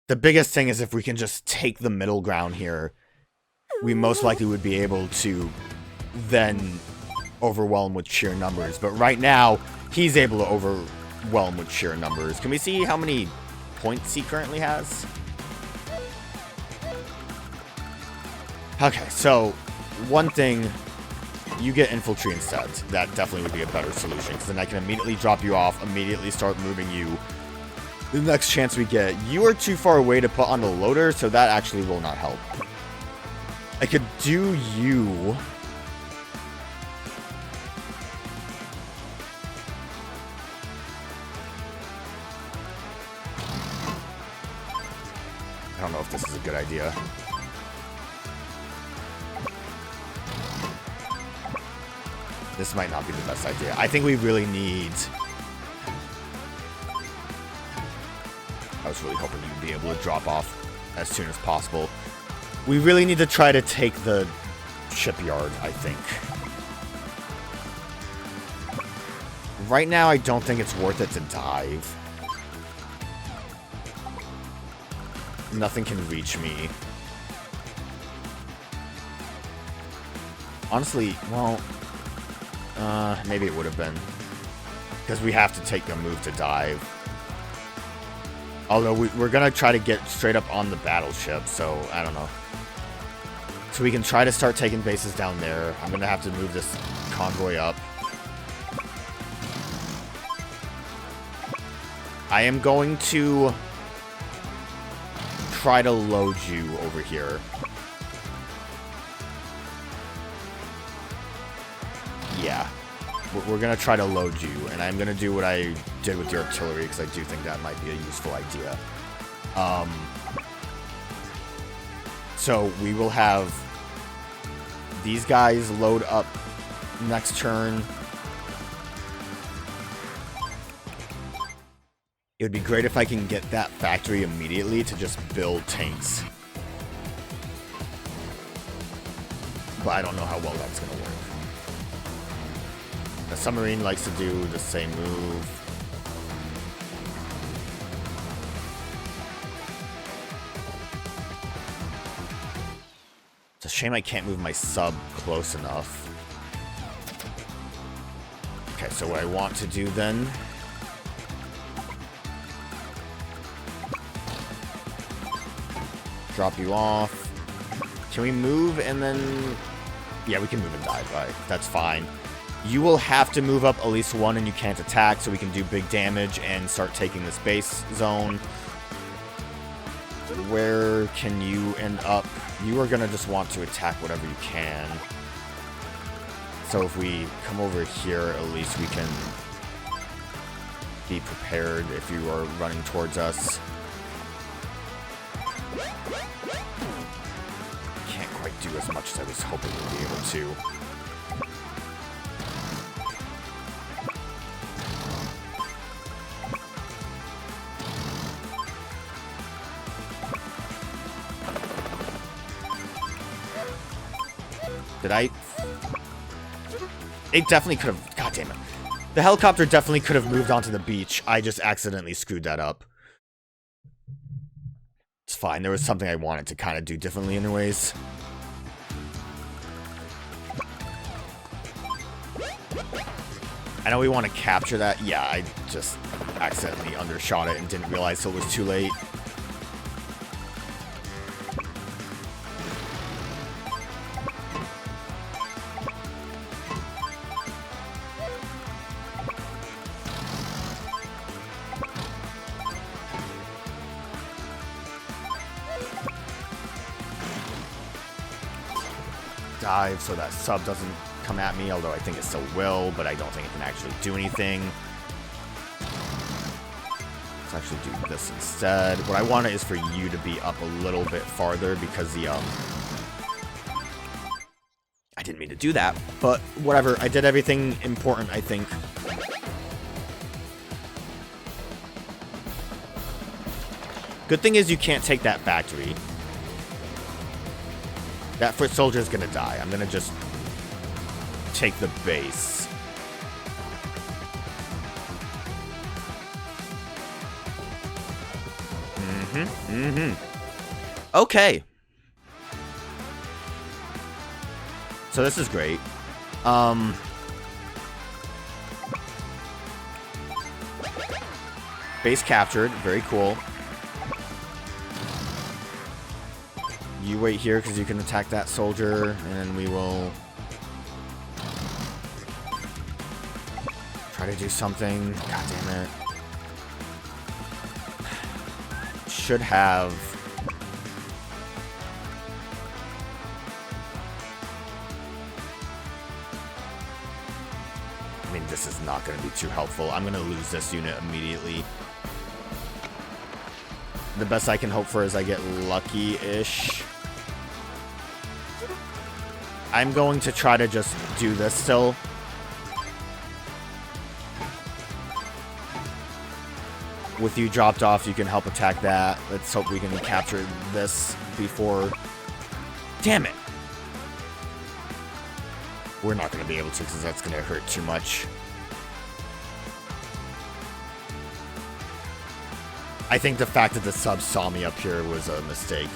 The biggest thing is if we can just take the middle ground here, we most likely would be able to then overwhelm with sheer numbers. But right now, he's able to overwhelm with sheer numbers. Can we see how many points he currently has? Okay, so one thing, you get infantry instead. That definitely would be a better solution, because then I can immediately drop you off, immediately start moving you. The next chance we get, you are too far away to put on the loader, so that actually will not help. I could do you. I don't know if this is a good idea. This might not be the best idea. I think we really need... I was really hoping you'd be able to drop off as soon as possible. We really need to try to take the shipyard, I think. Right now, I don't think it's worth it to dive. Nothing can reach me. Honestly, well... maybe it would have been. Because we have to take a move to dive. Although we're going to try to get straight up on the battleship, so I don't know. So we can try to start taking bases down there. I'm going to have to move this convoy up. I am going to try to load you over here. Yeah. We're going to try to load you, and I'm going to do what I did with the artillery, because I do think that might be a useful idea. So we will have these guys load up next turn. It would be great if I can get that factory immediately to just build tanks. But I don't know how well that's going to work. The submarine likes to do the same move. It's a shame I can't move my sub close enough. Okay, so what I want to do then... drop you off. Can we move and then... yeah, we can move and dive. Right, that's fine. You will have to move up at least one and you can't attack, so we can do big damage and start taking this base zone. Where can you end up? You are going to just want to attack whatever you can. So if we come over here, at least we can be prepared if you are running towards us. Can't quite do as much as I was hoping we'd be able to. Did I? It definitely could have... God damn it. The helicopter definitely could have moved onto the beach. I just accidentally screwed that up. It's fine. There was something I wanted to kind of do differently anyways. I know we want to capture that. Yeah, I just accidentally undershot it and didn't realize till it was too late. Dive so that sub doesn't come at me, although I think it still will, but I don't think it can actually do anything. Let's actually do this instead. What I want is for you to be up a little bit farther because the I didn't mean to do that, but whatever. I did everything important, I think. Good thing is you can't take that factory. That foot soldier is going to die. I'm going to just take the base. Okay. So this is great. Base captured. Very cool. You wait here because you can attack that soldier, and then we will try to do something. God damn it. Should have... I mean, this is not going to be too helpful. I'm going to lose this unit immediately. The best I can hope for is I get lucky-ish. I'm going to try to just do this still. With you dropped off, you can help attack that. Let's hope we can capture this before... Damn it! We're not going to be able to because that's going to hurt too much. I think the fact that the sub saw me up here was a mistake.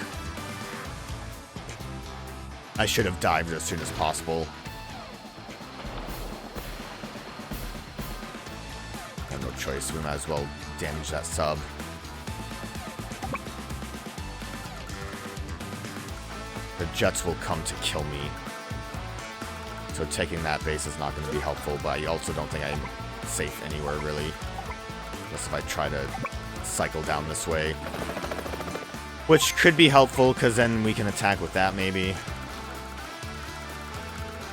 I should have dived as soon as possible. I have no choice. We might as well damage that sub. The jets will come to kill me. So taking that base is not going to be helpful, but I also don't think I'm safe anywhere, really. Unless if I try to cycle down this way. Which could be helpful, because then we can attack with that, maybe.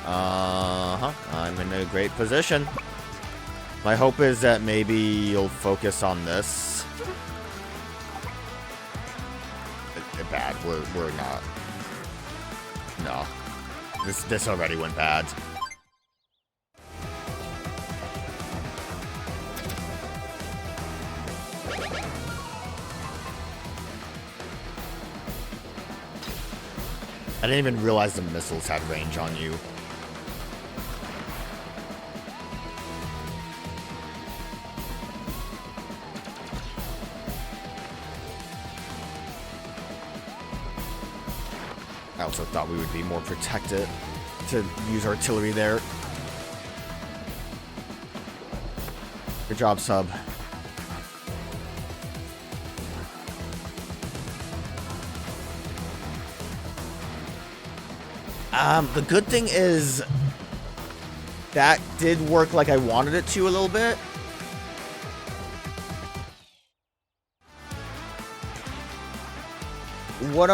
I'm in a great position. My hope is that maybe you'll focus on this. Bad. We're not. No. This already went bad. I didn't even realize the missiles had range on you. I also thought we would be more protected to use artillery there. Good job, sub. The good thing is that did work like I wanted it to a little bit. What,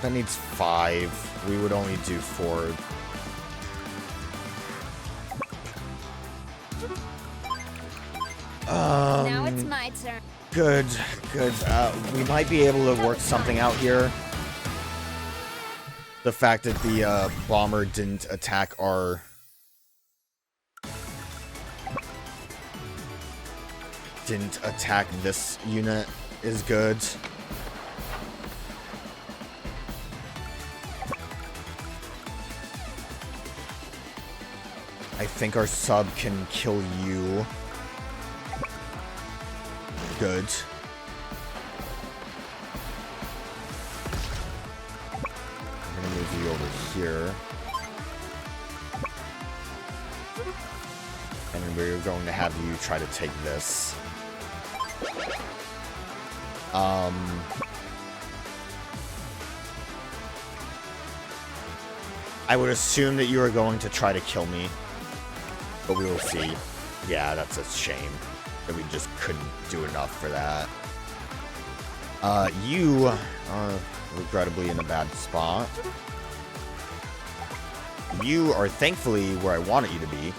that needs 5. We would only do 4. Now it's my turn. Good, good. We might be able to work something out here. The fact that the bomber didn't attack our... didn't attack this unit is good. I think our sub can kill you. Good. I'm gonna move you over here. And then we're going to have you try to take this. I would assume that you are going to try to kill me. But we will see. Yeah, that's a shame. That we just couldn't do enough for that. You are regrettably in a bad spot. You are thankfully where I wanted you to be.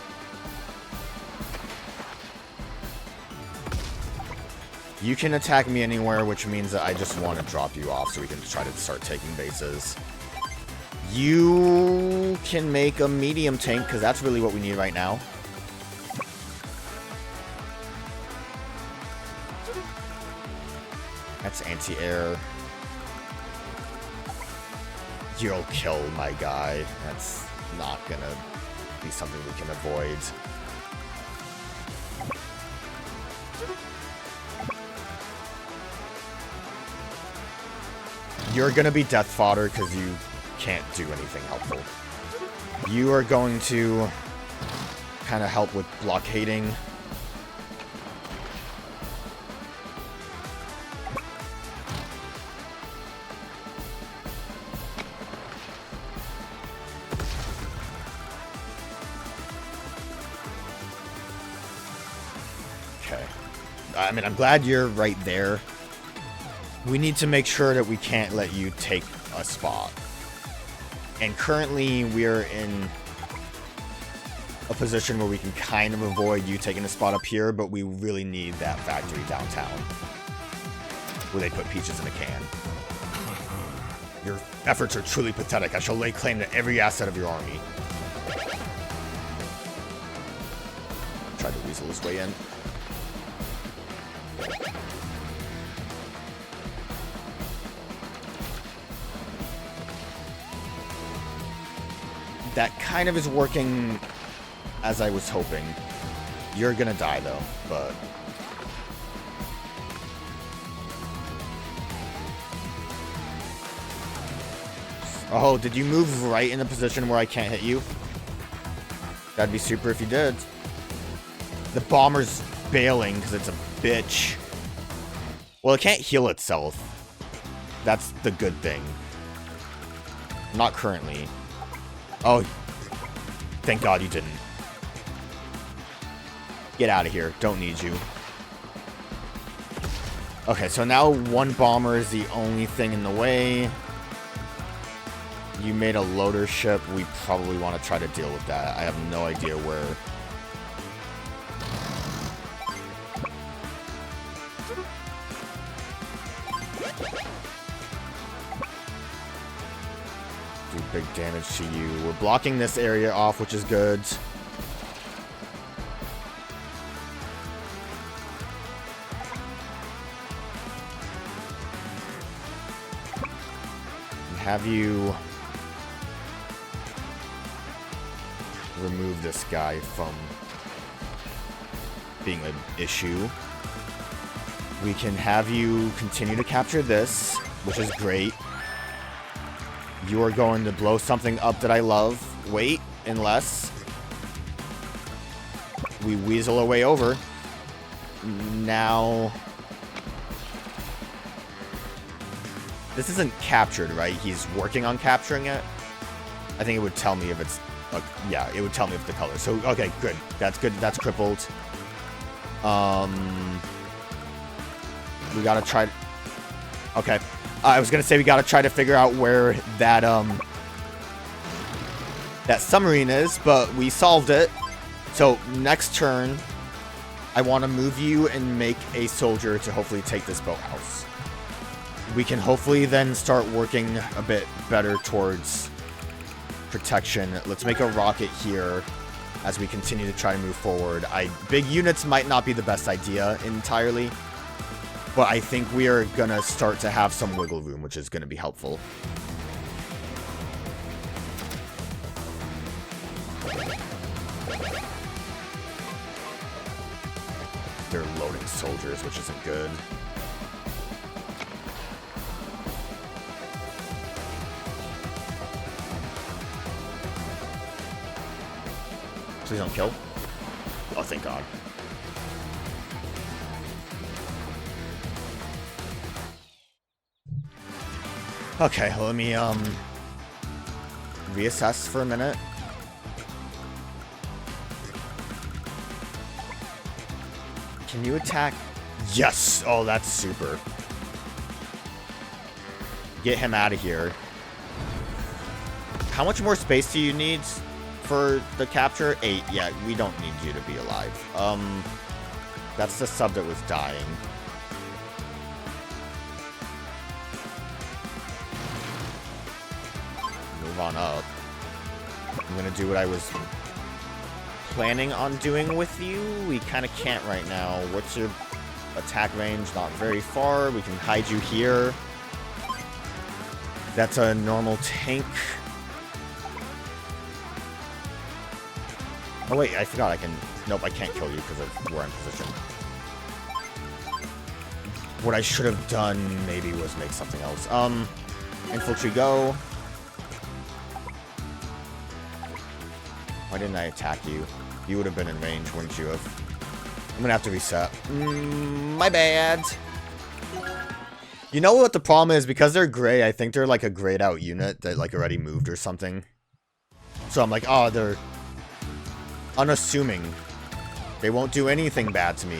You can attack me anywhere, which means that I just want to drop you off so we can try to start taking bases. You can make a medium tank, because that's really what we need right now. That's anti-air. You'll kill my guy. That's not gonna be something we can avoid. You're gonna be death fodder because you can't do anything helpful. You are going to kind of help with blockading. Okay. I mean, I'm glad you're right there. We need to make sure that we can't let you take a spot. And currently, we're in a position where we can kind of avoid you taking a spot up here, but we really need that factory downtown, where they put peaches in a can. Your efforts are truly pathetic. I shall lay claim to every asset of your army. Tried to weasel his way in. That kind of is working as I was hoping. You're gonna die though, but... Oh, did you move right in a position where I can't hit you? That'd be super if you did. The bomber's bailing because it's a bitch. Well, it can't heal itself. That's the good thing. Not currently. Oh, thank God you didn't. Get out of here. Don't need you. Okay, so now one bomber is the only thing in the way. You made a loader ship. We probably want to try to deal with that. I have no idea where. Do big damage to you. We're blocking this area off, which is good. Have you remove this guy from being an issue. We can have you continue to capture this, which is great. You are going to blow something up that I love. Wait, unless we weasel our way over. Now... This isn't captured, right? He's working on capturing it. I think it would tell me if it's... yeah, it would tell me if the color. So, okay, good. That's good. That's crippled. We gotta try... Okay. I was gonna say we gotta try to figure out where that, that submarine is, but we solved it. So, next turn, I want to move you and make a soldier to hopefully take this boathouse. We can hopefully then start working a bit better towards protection. Let's make a rocket here as we continue to try to move forward. Big units might not be the best idea entirely, but I think we are going to start to have some wiggle room, which is going to be helpful. They're loading soldiers, which isn't good. Please don't kill. Oh, thank God. Okay, let me, reassess for a minute. Can you attack? Yes! Oh, that's super. Get him out of here. How much more space do you need for the capture? 8. Yeah, we don't need you to be alive. That's the sub that was dying. Move on up. I'm gonna do what I was planning on doing with you. We kind of can't right now. What's your attack range? Not very far. We can hide you here. That's a normal tank. Oh wait, I forgot I can... Nope, I can't kill you because of where I'm positioned. What I should have done maybe was make something else. Infantry go. Why didn't I attack you? You would have been in range, wouldn't you have? I'm gonna have to reset. My bad. You know what the problem is? Because they're gray, I think they're like a grayed out unit that like already moved or something. So I'm like, oh, they're unassuming. They won't do anything bad to me.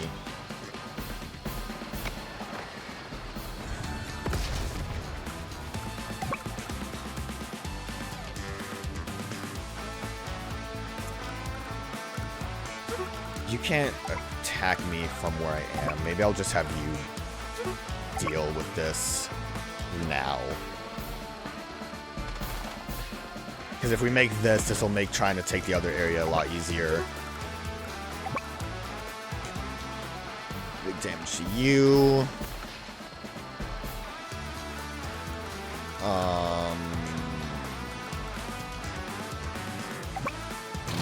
You can't attack me from where I am. Maybe I'll just have you deal with this now. Because if we make this will make trying to take the other area a lot easier. Big damage to you.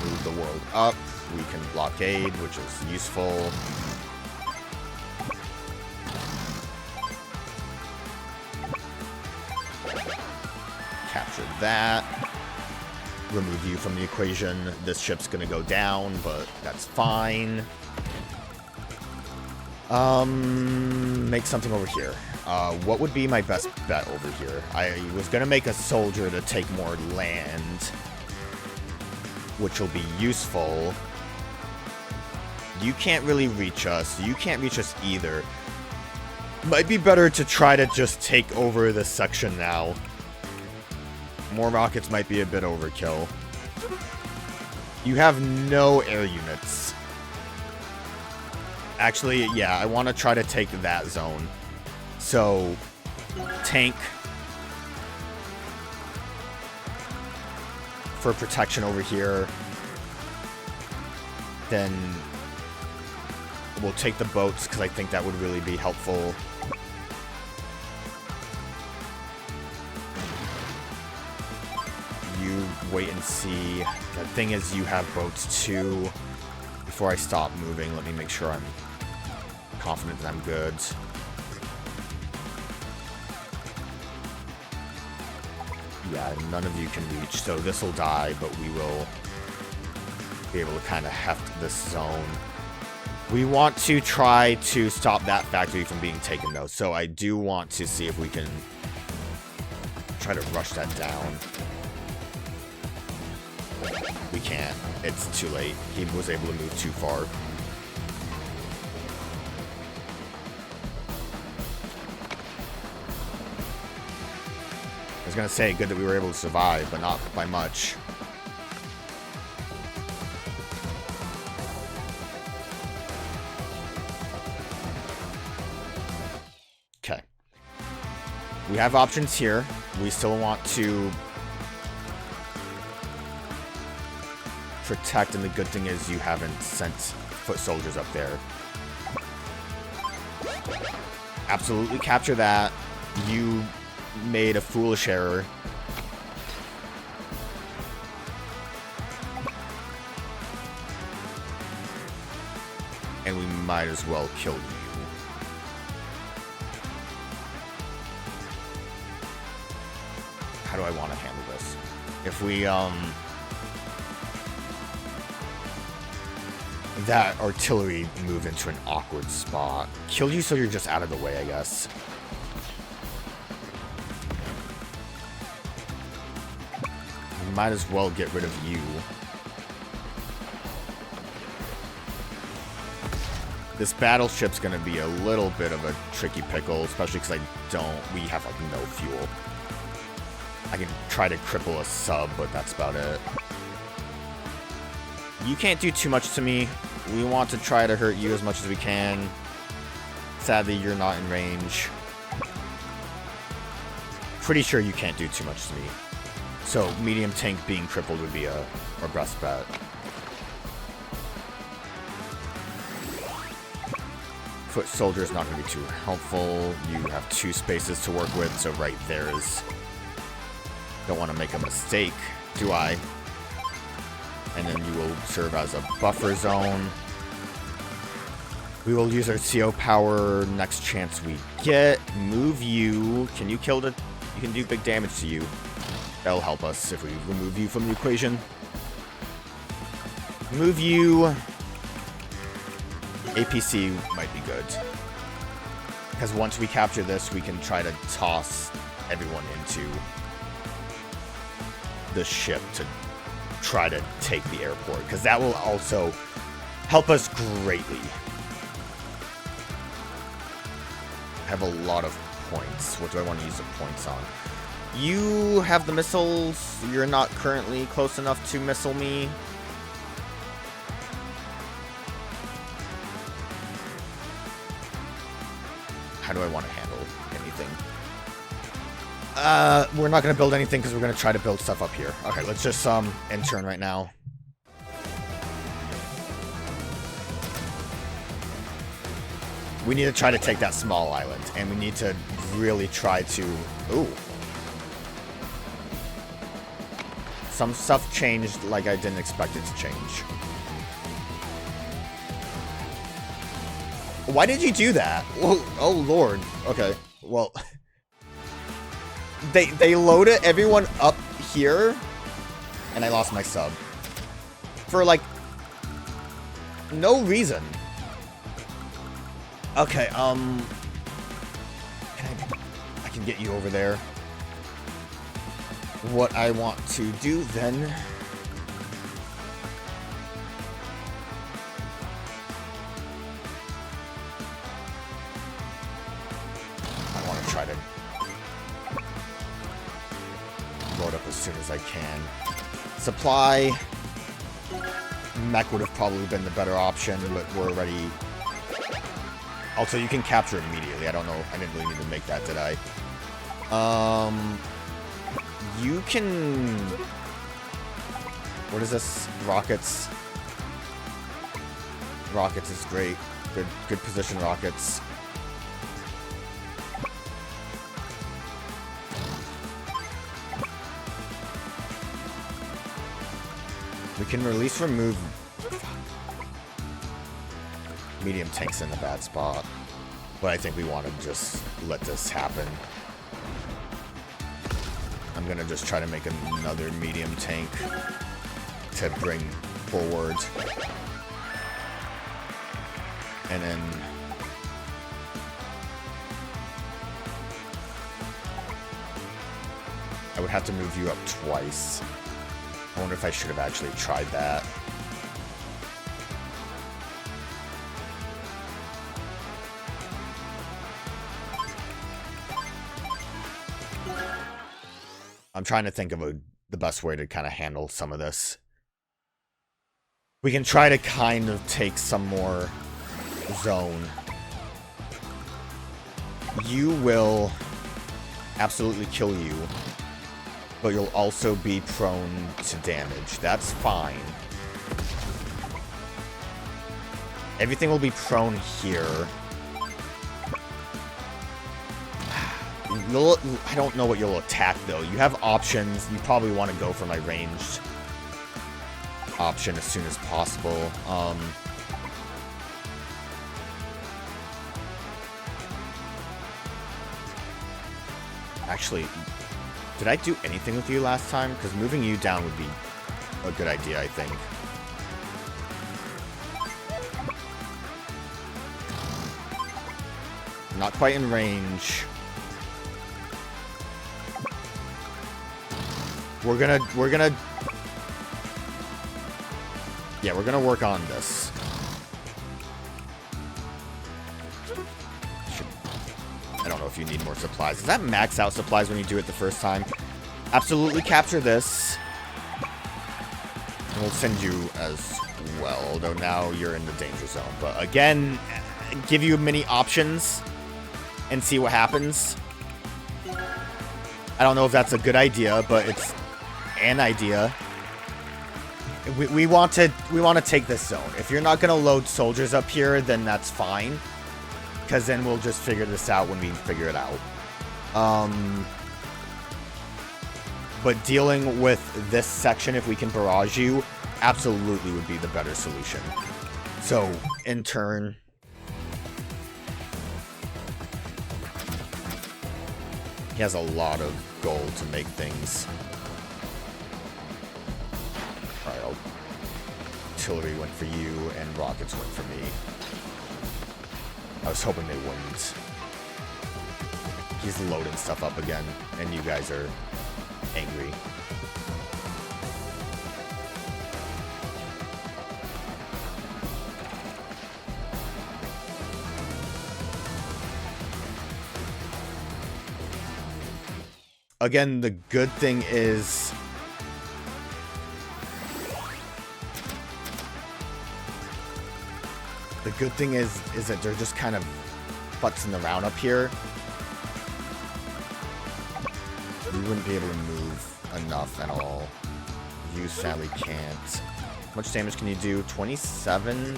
Move the world up. We can blockade, which is useful. Capture that. Remove you from the equation. This ship's gonna go down, but that's fine. Make something over here. What would be my best bet over here? I was gonna make a soldier to take more land, which will be useful. You can't really reach us. You can't reach us either. Might be better to try to just take over this section now. More rockets might be a bit overkill. You have no air units. Actually, yeah, I want to try to take that zone. So, tank for protection over here. Then we'll take the boats, because I think that would really be helpful. You wait and see. The thing is, you have boats too. Before I stop moving, let me make sure I'm confident that I'm good. Yeah, none of you can reach, so this will die, but we will be able to kind of heft this zone. We want to try to stop that factory from being taken, though, so I do want to see if we can try to rush that down. We can't. It's too late. He was able to move too far. I was gonna say, good that we were able to survive, but not by much. Okay. We have options here. We still want to protect, and the good thing is you haven't sent foot soldiers up there. Absolutely capture that. You made a foolish error. And we might as well kill you. How do I want to handle this? If we, that artillery moved into an awkward spot. Kill you so you're just out of the way, I guess. We might as well get rid of you. This battleship's gonna be a little bit of a tricky pickle, especially because we have like no fuel. I can try to cripple a sub, but that's about it. You can't do too much to me. We want to try to hurt you as much as we can. Sadly, you're not in range. Pretty sure you can't do too much to me. So, medium tank being crippled would be our best bet. Foot soldier is not going to be too helpful. You have 2 spaces to work with, so right there is... Don't want to make a mistake, do I? And then you will serve as a buffer zone. We will use our CO power next chance we get. Move you. Can you kill the You can do big damage to you. That'll help us if we remove you from the equation. Remove you. APC might be good. Because once we capture this, we can try to toss everyone into the ship to try to take the airport. Because that will also help us greatly. I have a lot of points. What do I want to use the points on? You have the missiles. You're not currently close enough to missile me. How do I want to handle anything? We're not going to build anything because we're going to try to build stuff up here. Okay, let's just intern right now. We need to try to take that small island, and we need to really try to... Ooh. Some stuff changed like I didn't expect it to change. Why did you do that? Oh lord. Okay. Well, they loaded everyone up here, and I lost my sub for like no reason. Okay. I can get you over there. What I want to do then. Try to load up as soon as I can. Supply. Mech would have probably been the better option, but we're already... Also, you can capture immediately. I don't know. I didn't really need to make that, did I? You can... What is this? Rockets. Rockets is great. Good position rockets. We can remove medium tanks in the bad spot, but I think we want to just let this happen. I'm gonna just try to make another medium tank to bring forward, and then I would have to move you up twice. I wonder if I should have actually tried that. I'm trying to think of the best way to kind of handle some of this. We can try to kind of take some more zone. You will absolutely kill you, but you'll also be prone to damage. That's fine. Everything will be prone here. I don't know what you'll attack, though. You have options. You probably want to go for my ranged option as soon as possible. Actually... Did I do anything with you last time? Because moving you down would be a good idea, I think. Not quite in range. We're gonna... Yeah, we're gonna work on this. I don't know if you need more supplies. Does that max out supplies when you do it the first time? Absolutely capture this. And we'll send you as well, although now you're in the danger zone. But again, give you many options and see what happens. I don't know if that's a good idea, but it's an idea. We want to take this zone. If you're not going to load soldiers up here, then that's fine. Because then we'll just figure this out when we figure it out. But dealing with this section, if we can barrage you, absolutely would be the better solution. So, in turn... He has a lot of gold to make things. Alright, artillery went for you, and rockets went for me. I was hoping they wouldn't. He's loading stuff up again, and you guys are angry. Again, the good thing is that they're just kind of futzing around up here. We wouldn't be able to move enough at all. You sadly can't. How much damage can you do? 27?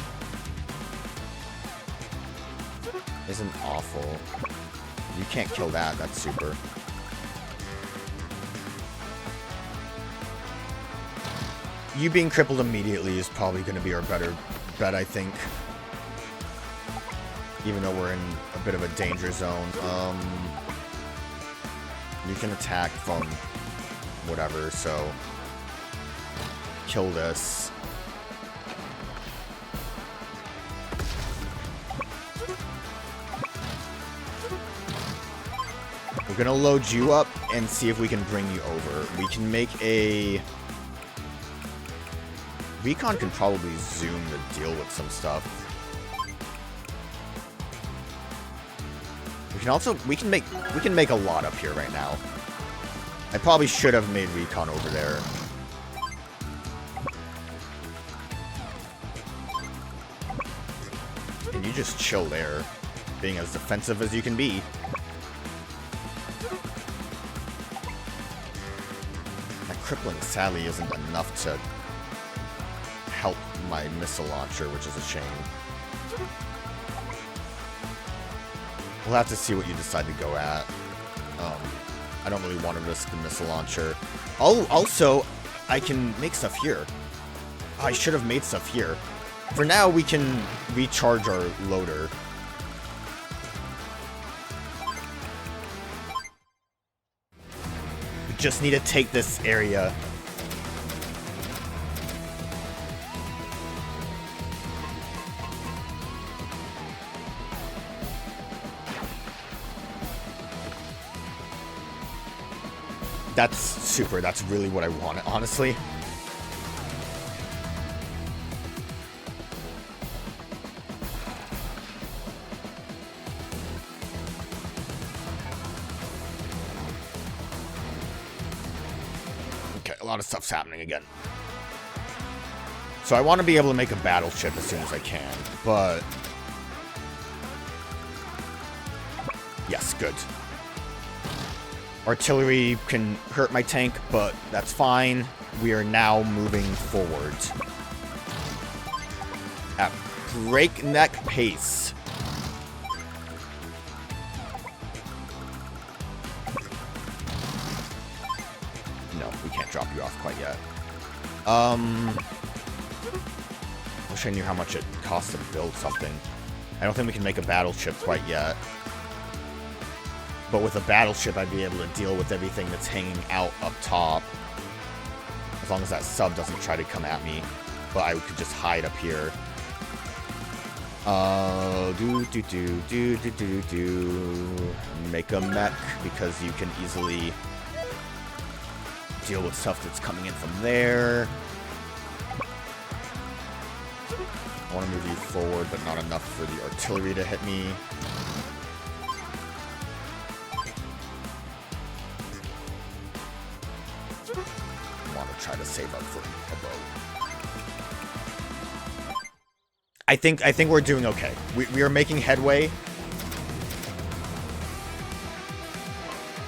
Isn't awful. You can't kill that. That's super. You being crippled immediately is probably going to be our better bet, I think. Even though we're in a bit of a danger zone. You can attack from whatever, so kill this. We're gonna load you up and see if we can bring you over. We can make a... Recon can probably zoom to deal with some stuff. We can also we can make a lot up here right now. I probably should have made recon over there. And you just chill there, being as defensive as you can be. That crippling sadly isn't enough to help my missile launcher, which is a shame. We'll have to see what you decide to go at. I don't really want to risk the missile launcher. Oh, also, I can make stuff here. Oh, I should have made stuff here. For now, we can recharge our loader. We just need to take this area. That's super. That's really what I wanted, honestly. Okay, a lot of stuff's happening again. So I want to be able to make a battleship as soon as I can, but... Yes, good. Artillery can hurt my tank, but that's fine. We are now moving forward at breakneck pace. No, we can't drop you off quite yet. Wish I knew how much it costs to build something. I don't think we can make a battleship quite yet. But with a battleship, I'd be able to deal with everything that's hanging out up top. As long as that sub doesn't try to come at me. But I could just hide up here. Make a mech, because you can easily deal with stuff that's coming in from there. I want to move you forward, but not enough for the artillery to hit me. Try to save up for a boat. I think we're doing okay. We are making headway.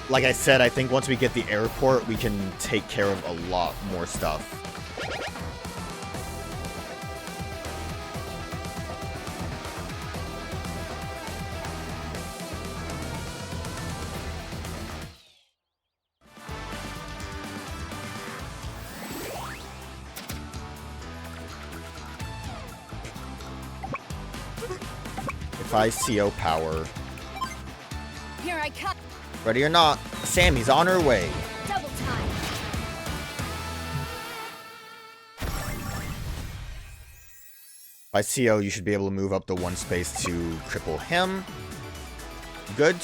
Like I said, I think once we get the airport, we can take care of a lot more stuff. If I CO power... Here I come. Ready or not, Sammy's on her way. Double time. By CO, you should be able to move up the one space to cripple him. Good.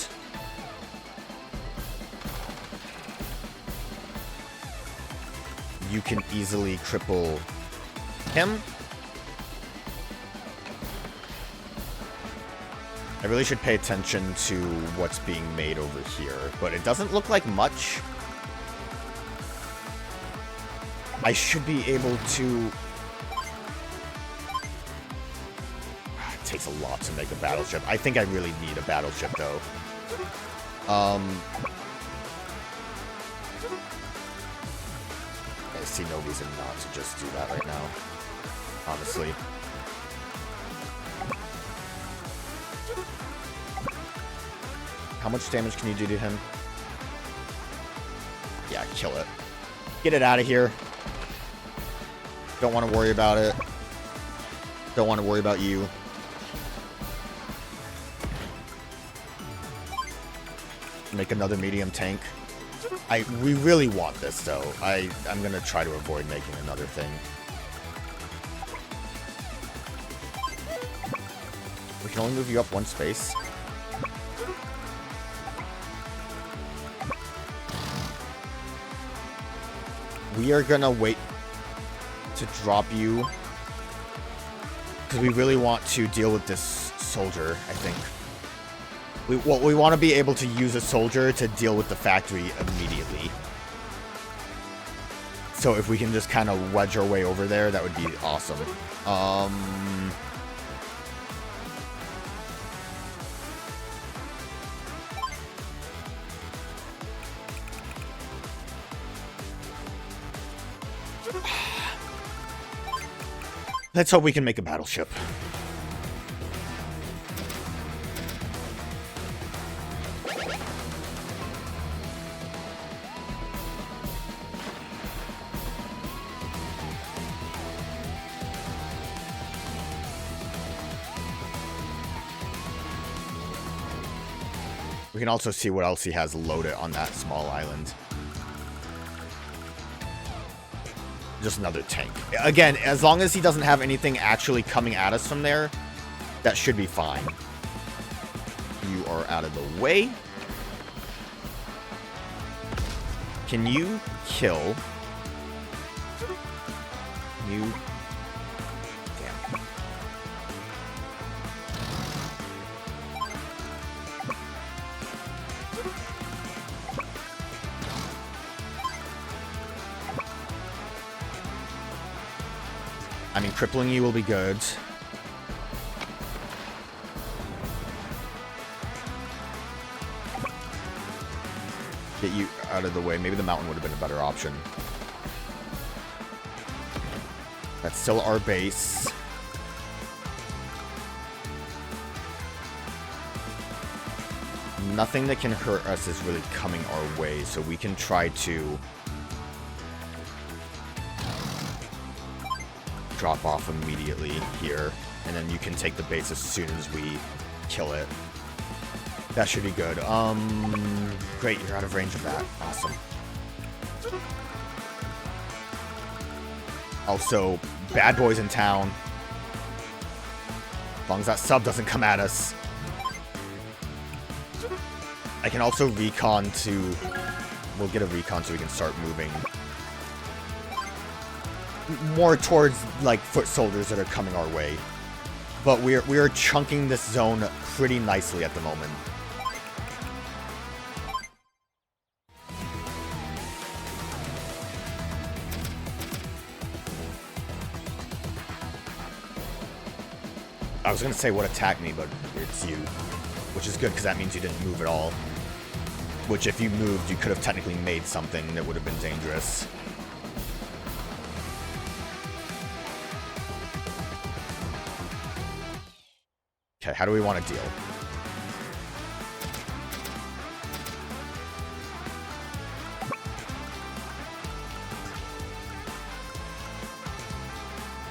You can easily cripple him. I really should pay attention to what's being made over here, but it doesn't look like much. I should be able to... It takes a lot to make a battleship. I think I really need a battleship, though. I see no reason not to just do that right now, honestly. How much damage can you do to him? Yeah, kill it. Get it out of here. Don't want to worry about it. Don't want to worry about you. Make another medium tank. We really want this, though. I'm going to try to avoid making another thing. We can only move you up one space. We are gonna wait to drop you because we really want to deal with this soldier, I think. We want to be able to use a soldier to deal with the factory immediately. So if we can just kind of wedge our way over there, that would be awesome. Let's hope we can make a battleship. We can also see what else he has loaded on that small island. Just another tank. Again, as long as he doesn't have anything actually coming at us from there, that should be fine. You are out of the way. Can you kill? You... Damn. I mean, crippling you will be good. Get you out of the way. Maybe the mountain would have been a better option. That's still our base. Nothing that can hurt us is really coming our way, so we can try to drop off immediately here, and then you can take the base as soon as we kill it. That should be good. Great, you're out of range of that. Awesome. Also, bad boys in town. As long as that sub doesn't come at us. I can also recon to... We'll get a recon so we can start moving more towards, like, foot soldiers that are coming our way. But we are chunking this zone pretty nicely at the moment. I was gonna say what attacked me, but it's you. Which is good, because that means you didn't move at all. Which, if you moved, you could have technically made something that would have been dangerous. Okay, how do we want to deal?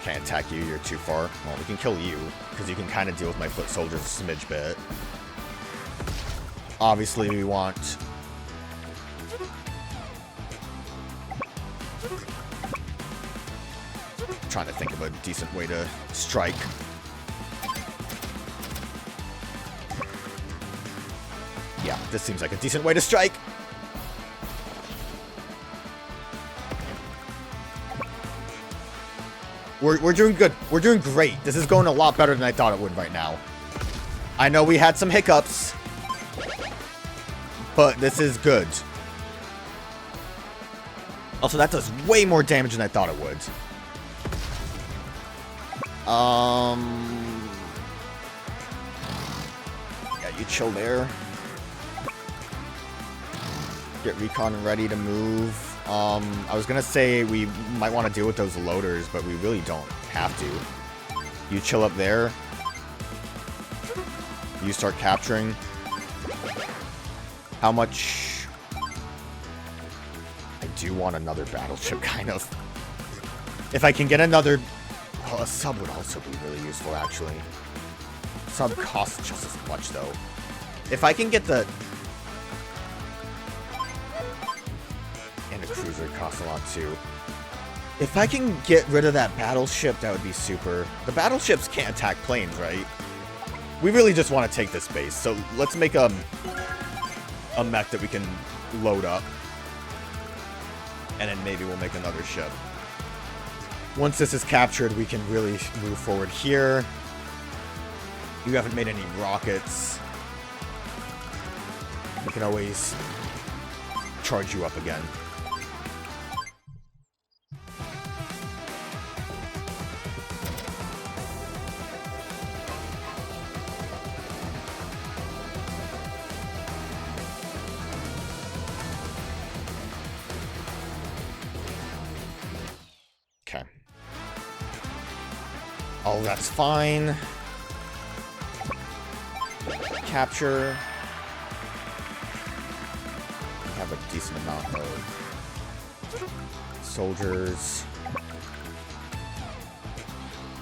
Can't attack you, you're too far. Well, we can kill you, because you can kind of deal with my foot soldiers a smidge bit. Obviously, we want trying to think of a decent way to strike. Yeah, this seems like a decent way to strike. We're doing good. We're doing great. This is going a lot better than I thought it would right now. I know we had some hiccups, but this is good. Also, that does way more damage than I thought it would. Yeah, you chill there. Get recon ready to move. I was gonna say we might want to deal with those loaders, but we really don't have to. You chill up there. You start capturing. How much? I do want another battleship, kind of. If I can get another... Oh, a sub would also be really useful, actually. Sub costs just as much, though. If I can get the... And a cruiser costs a lot, too. If I can get rid of that battleship, that would be super. The battleships can't attack planes, right? We really just want to take this base, so let's make a mech that we can load up. And then maybe we'll make another ship. Once this is captured, we can really move forward here. You haven't made any rockets. We can always charge you up again. Okay. Oh, that's fine. Capture. We have a decent amount of soldiers.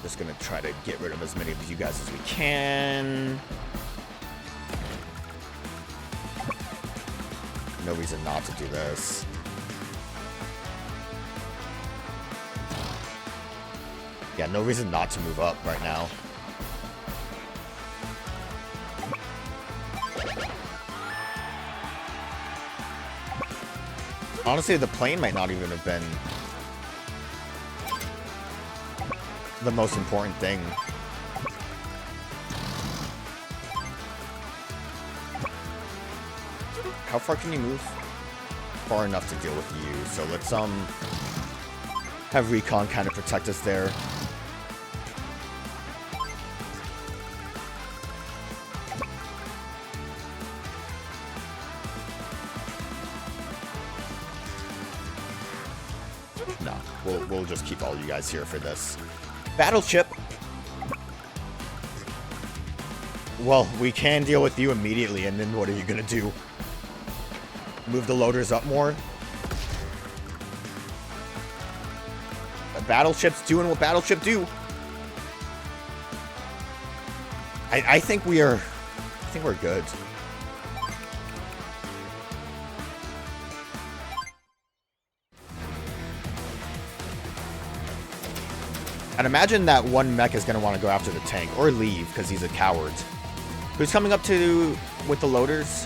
Just gonna try to get rid of as many of you guys as we can. No reason not to do this. Yeah, no reason not to move up right now. Honestly, the plane might not even have been the most important thing. How far can you move? Far enough to deal with you. So let's have recon kind of protect us there. No, we'll just keep all you guys here for this. Battleship! Well, we can deal with you immediately, and then what are you gonna do? Move the loaders up more? A battleship's doing what battleship do. I think we're good. I'd imagine that one mech is going to want to go after the tank, or leave, because he's a coward. Who's coming up with the loaders?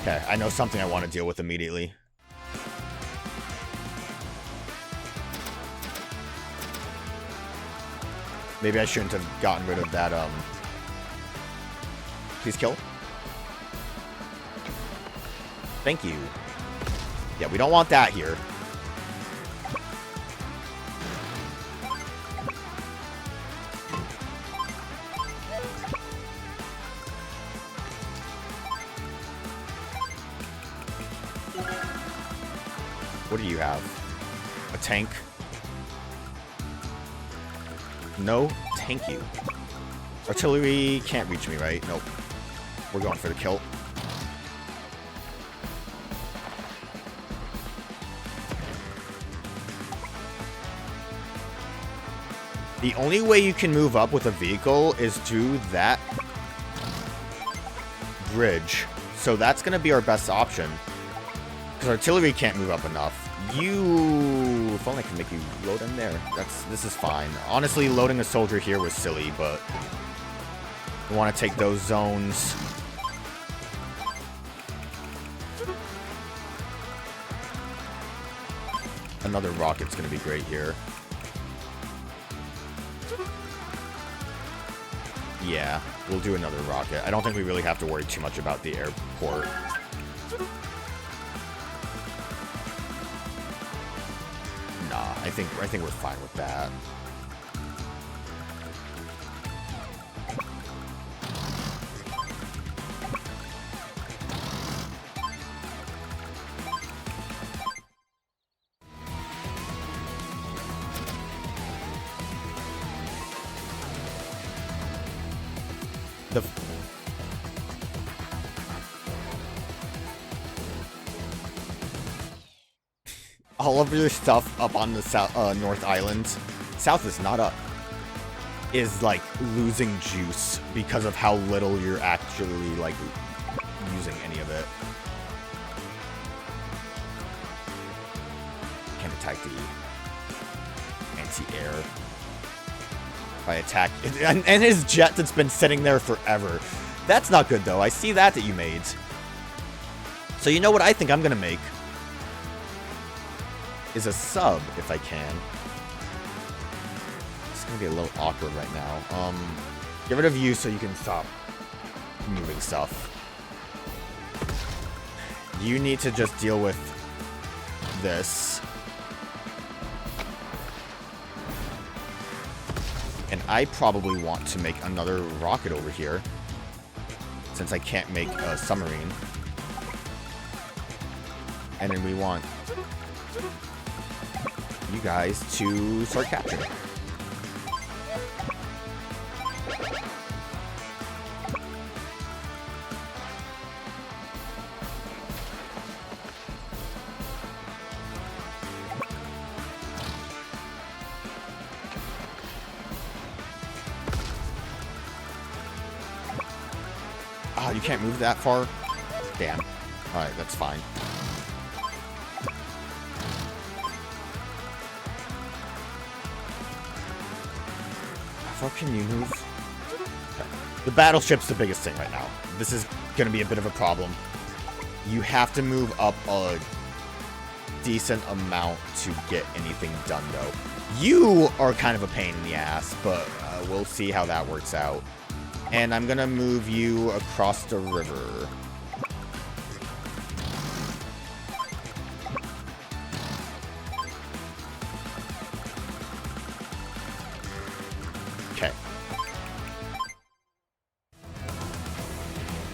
Okay, I know something I want to deal with immediately. Maybe I shouldn't have gotten rid of that, Please kill. Thank you. Yeah, we don't want that here. What do you have? A tank? No, thank you. Artillery can't reach me, right? Nope. We're going for the kill. The only way you can move up with a vehicle is to that bridge. So that's going to be our best option. Because artillery can't move up enough. You phone, I can make you load in there. This is fine. Honestly, loading a soldier here was silly, but we want to take those zones. Another rocket's going to be great here. Yeah, we'll do another rocket. I don't think we really have to worry too much about the airport. Nah, I think we're fine with that. All of your stuff up on the south, North Island, south is not up, is like losing juice because of how little you're actually like using any of it. Can't attack the anti-air. If I attack, and his jet that's been sitting there forever. That's not good though. I see that you made. So you know what I think I'm gonna make? Is a sub, if I can. It's gonna be a little awkward right now. Get rid of you so you can stop moving stuff. You need to just deal with this. And I probably want to make another rocket over here, since I can't make a submarine. And then we want you guys to start capturing. Ah, you can't move that far? Damn. Alright, that's fine. How far can you move? Okay. The battleship's the biggest thing right now. This is going to be a bit of a problem. You have to move up a decent amount to get anything done, though. You are kind of a pain in the ass, but we'll see how that works out. And I'm going to move you across the river. Okay.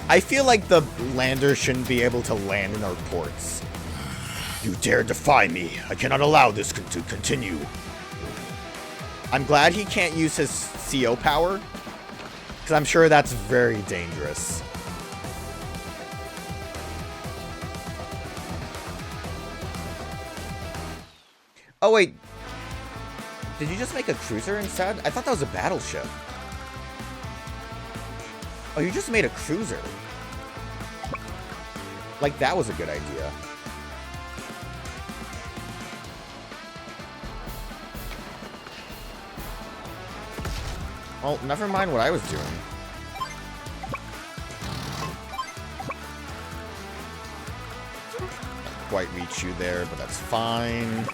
I feel like the lander shouldn't be able to land in our ports. You dare defy me. I cannot allow this to continue. I'm glad he can't use his CO power, because I'm sure that's very dangerous. Oh, wait. Did you just make a cruiser instead? I thought that was a battleship. Oh, you just made a cruiser. Like, that was a good idea. Well, never mind what I was doing. Not quite reach you there, but that's fine.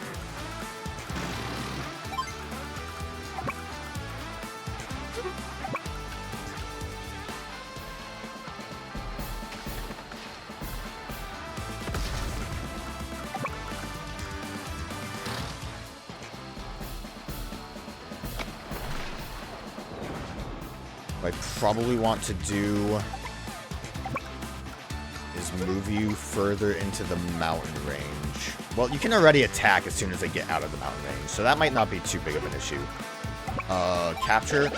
What I probably want to do is move you further into the mountain range. Well, you can already attack as soon as they get out of the mountain range, so that might not be too big of an issue. Capture.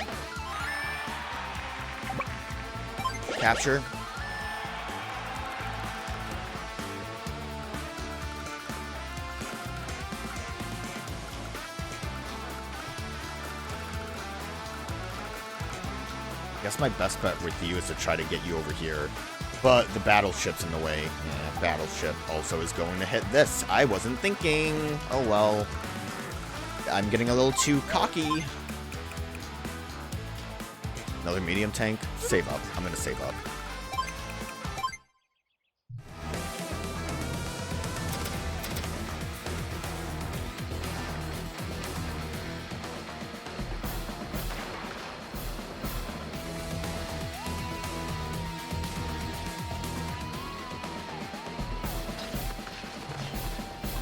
Capture. I guess my best bet with you is to try to get you over here. But the battleship's in the way. Yeah, battleship also is going to hit this. I wasn't thinking. Oh well. I'm getting a little too cocky. Another medium tank. Save up. I'm gonna save up.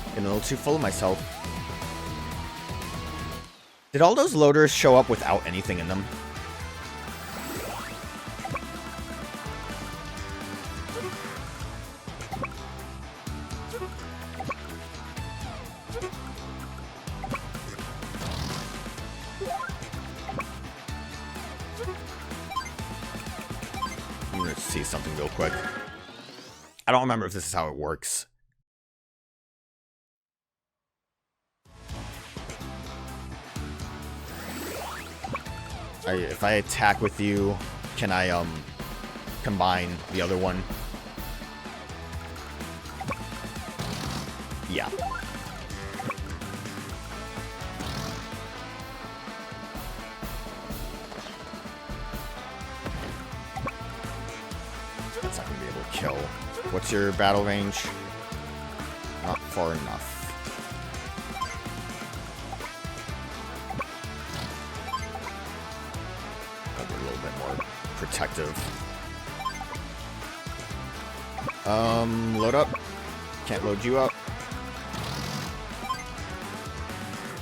Getting a little too full of myself. Did all those loaders show up without anything in them? I'm gonna see something real quick. I don't remember if this is how it works. If I attack with you, can I combine the other one? Yeah. That's not gonna be able to kill. What's your battle range? Not far enough. Protective. Load up. Can't load you up.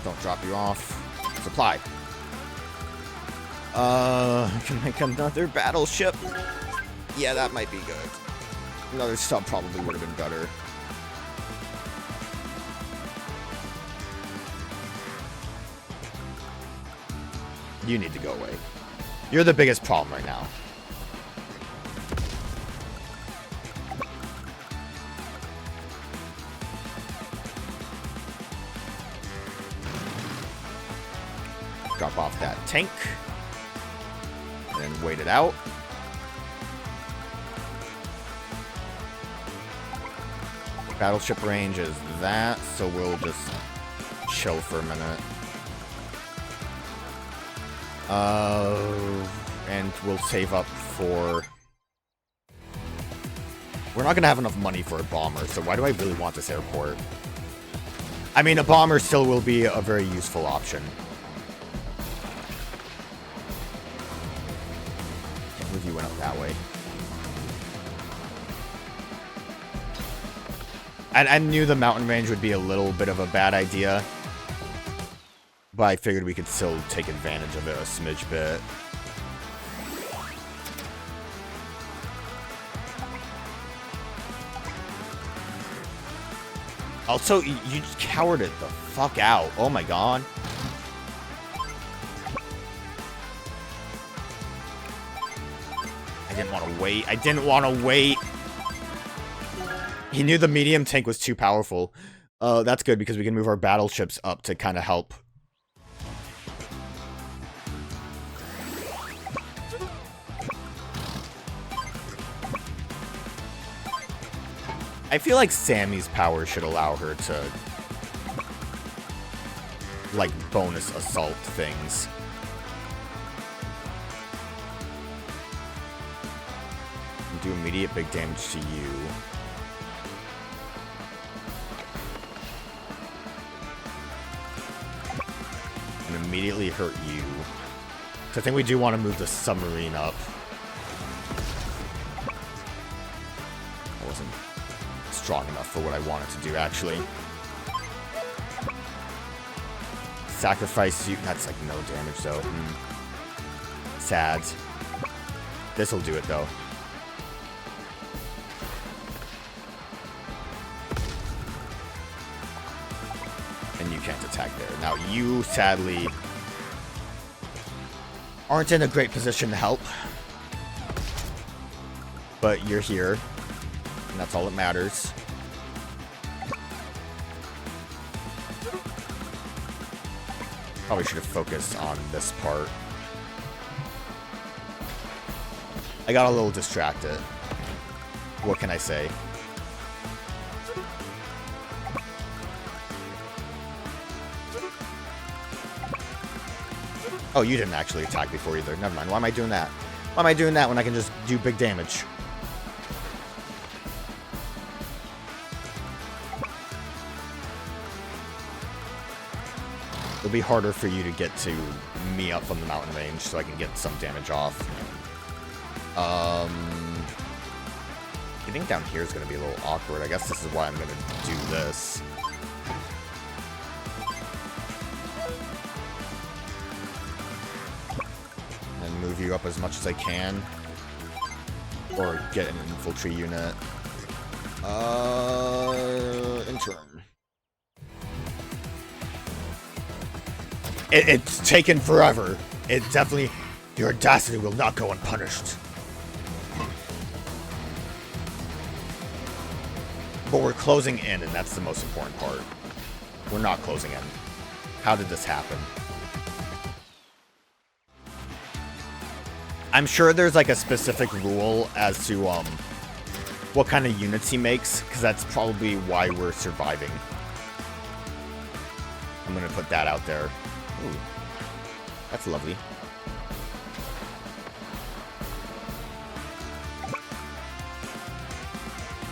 Don't drop you off. Supply. Can make another battleship. Yeah, that might be good. Another sub probably would have been better. You need to go away. You're the biggest problem right now. Drop off that tank. And then wait it out. Battleship range is that, so we'll just chill for a minute. And we'll save up for... We're not gonna have enough money for a bomber, so why do I really want this airport? I mean, a bomber still will be a very useful option. Can't believe you went up that way. And I knew the mountain range would be a little bit of a bad idea. But I figured we could still take advantage of it a smidge bit. Also, you just cowered it the fuck out. Oh my god. I didn't want to wait. I didn't want to wait. He knew the medium tank was too powerful. That's good because we can move our battleships up to kind of help. I feel like Sami's power should allow her to, like, bonus assault things. Do immediate big damage to you. And immediately hurt you. So I think we do want to move the submarine up. I wasn't strong enough for what I wanted to do, actually. Sacrifice you. That's like no damage, though. Sad. This'll do it, though. And you can't attack there. Now, you, sadly, aren't in a great position to help. But you're here. And that's all that matters. Probably should have focused on this part. I got a little distracted. What can I say? Oh, you didn't actually attack before either. Never mind. Why am I doing that? Why am I doing that when I can just do big damage? It'll be harder for you to get to me up from the mountain range so I can get some damage off. Getting down here is going to be a little awkward. I guess this is why I'm going to do this. And move you up as much as I can. Or get an infantry unit. Interim. It's taken forever. It definitely... Your audacity will not go unpunished. But we're closing in, and that's the most important part. We're not closing in. How did this happen? I'm sure there's like a specific rule as to what kind of units he makes, because that's probably why we're surviving. I'm gonna put that out there. Ooh, that's lovely.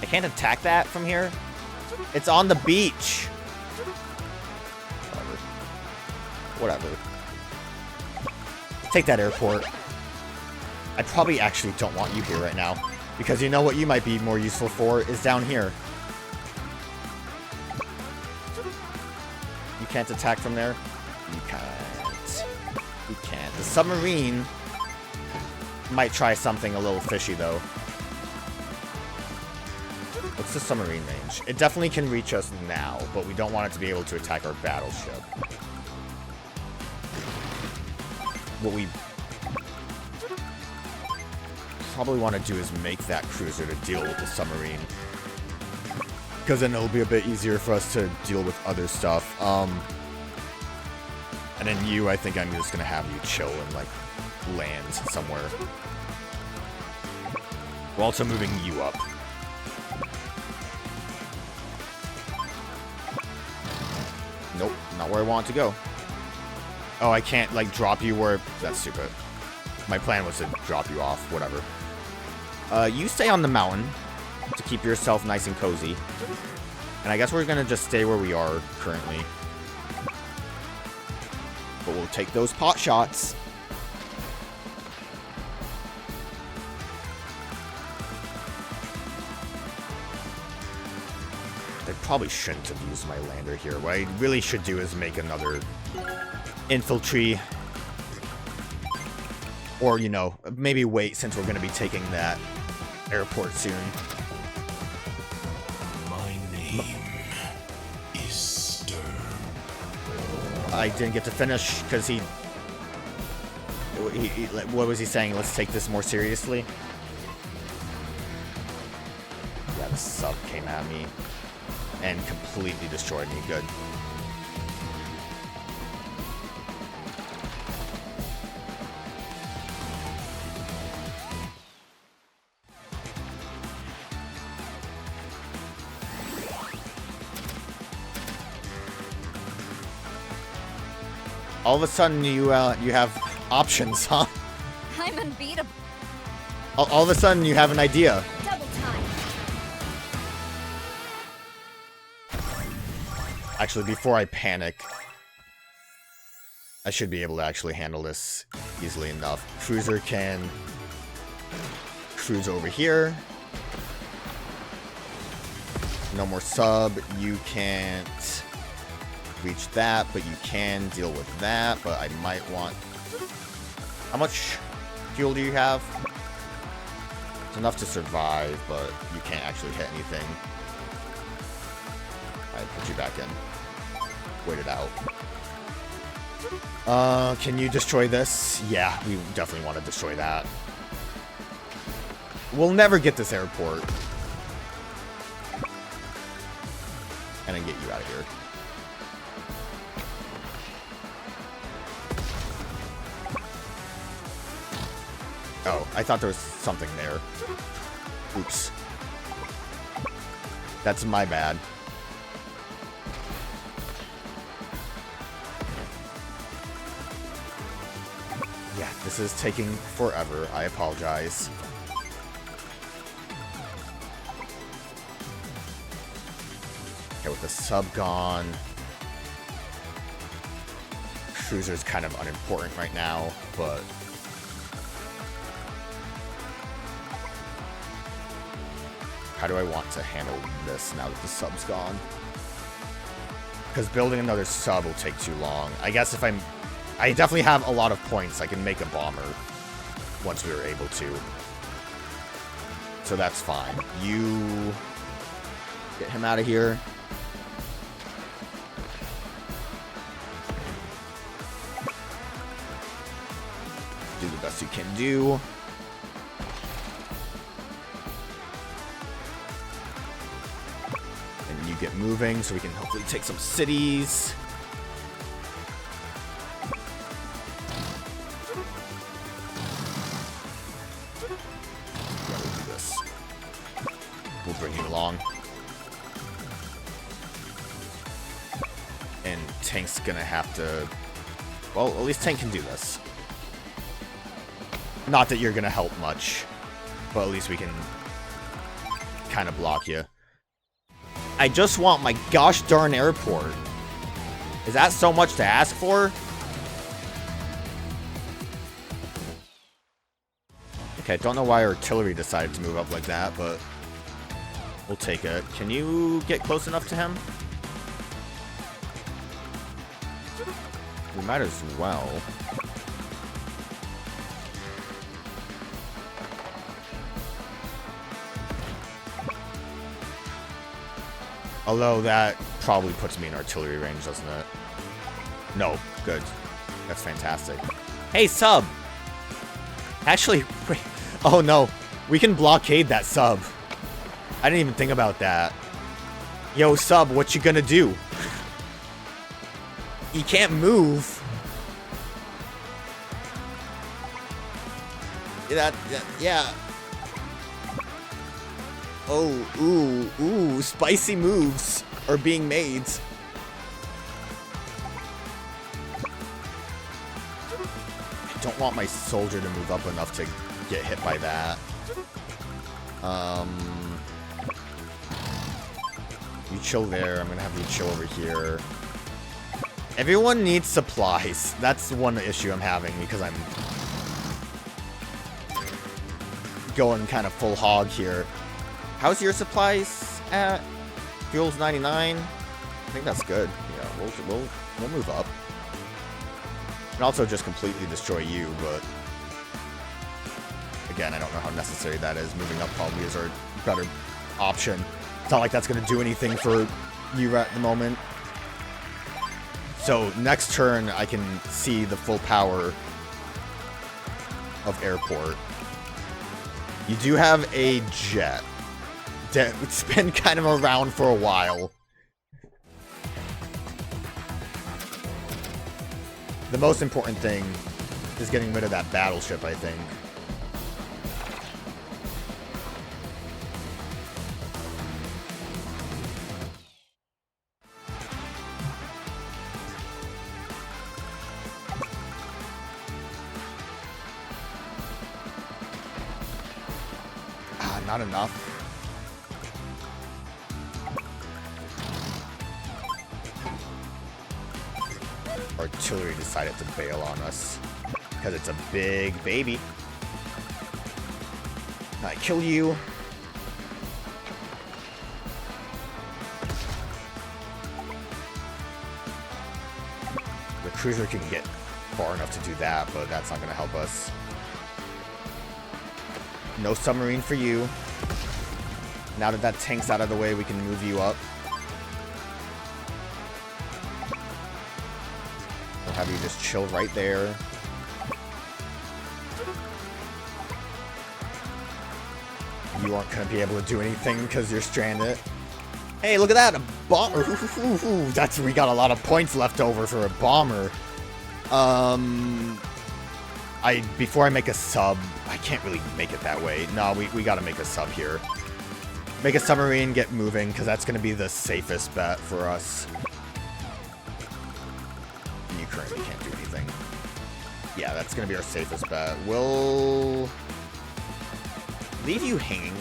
I can't attack that from here. It's on the beach. Whatever. Take that airport. I probably actually don't want you here right now, because you know what you might be more useful for is down here. You can't attack from there? You can't. You can't. The submarine might try something a little fishy, though. What's the submarine range? It definitely can reach us now, but we don't want it to be able to attack our battleship. What we probably want to do is make that cruiser to deal with the submarine. Because then it'll be a bit easier for us to deal with other stuff. And then you, I think I'm just going to have you chill and, like, land somewhere. We're also moving you up. Nope, not where I want to go. Oh, I can't, like, drop you where... That's stupid. My plan was to drop you off, whatever. You stay on the mountain to keep yourself nice and cozy. And I guess we're gonna just stay where we are currently. But we'll take those pot shots. I probably shouldn't have used my lander here. What I really should do is make another infantry. Or, you know, maybe wait since we're going to be taking that airport soon. My name is Stern. I didn't get to finish because he... What was he saying? Let's take this more seriously? Yeah, the sub came at me and completely destroyed me. Good. All of a sudden, you have options, huh? I'm unbeatable. All of a sudden, you have an idea. Double time. Actually, before I panic, I should be able to actually handle this easily enough. Cruiser can cruise over here. No more sub. You can't reach that, but you can deal with that. But I might want... How much fuel do you have? It's enough to survive, but you can't actually hit anything. Alright, put you back in. Wait it out. Can you destroy this? Yeah, we definitely want to destroy that. We'll never get this airport. And then get you out of here. Oh, I thought there was something there. Oops. That's my bad. Yeah, this is taking forever. I apologize. Okay, with the sub gone, cruiser's kind of unimportant right now, but how do I want to handle this now that the sub's gone? Because building another sub will take too long. I guess if I definitely have a lot of points. I can make a bomber once we were able to. So that's fine. You get him out of here. Do the best you can do. And you get moving so we can hopefully take some cities. Yeah, we'll do this. We'll bring you along. And Tank's gonna have to... Well, at least Tank can do this. Not that you're gonna help much, but at least we can kind of block you. I just want my gosh darn airport. Is that so much to ask for? Okay, don't know why artillery decided to move up like that, but we'll take it. Can you get close enough to him? We might as well. Although that probably puts me in artillery range, doesn't it? No, good. That's fantastic. Hey, sub! Actually, wait. Oh no, we can blockade that sub. I didn't even think about that. Yo, sub, what you gonna do? You can't move. Yeah. Oh, ooh, spicy moves are being made. I don't want my soldier to move up enough to get hit by that. You chill there. I'm gonna have you chill over here. Everyone needs supplies. That's one issue I'm having because I'm going kind of full hog here. How's your supplies at? Fuel's 99. I think that's good. Yeah, we'll move up. And also just completely destroy you, but again, I don't know how necessary that is. Moving up probably is our better option. It's not like that's going to do anything for you at the moment. So next turn, I can see the full power of airport. You do have a jet. It's been kind of around for a while. The most important thing is getting rid of that battleship, I think. Not enough. Artillery decided to bail on us because it's a big baby. I kill you. The cruiser can get far enough to do that, but that's not going to help us. No submarine for you. Now that that tank's out of the way, we can move you up. We'll have you just chill right there. You aren't going to be able to do anything because you're stranded. Hey, look at that! A bomber! That's, we got a lot of points left over for a bomber. Before I make a sub, I can't really make it that way. No, we gotta make a sub here. Make a submarine, get moving, because that's gonna be the safest bet for us. You currently can't do anything. Yeah, that's going to be our safest bet. We'll leave you hanging.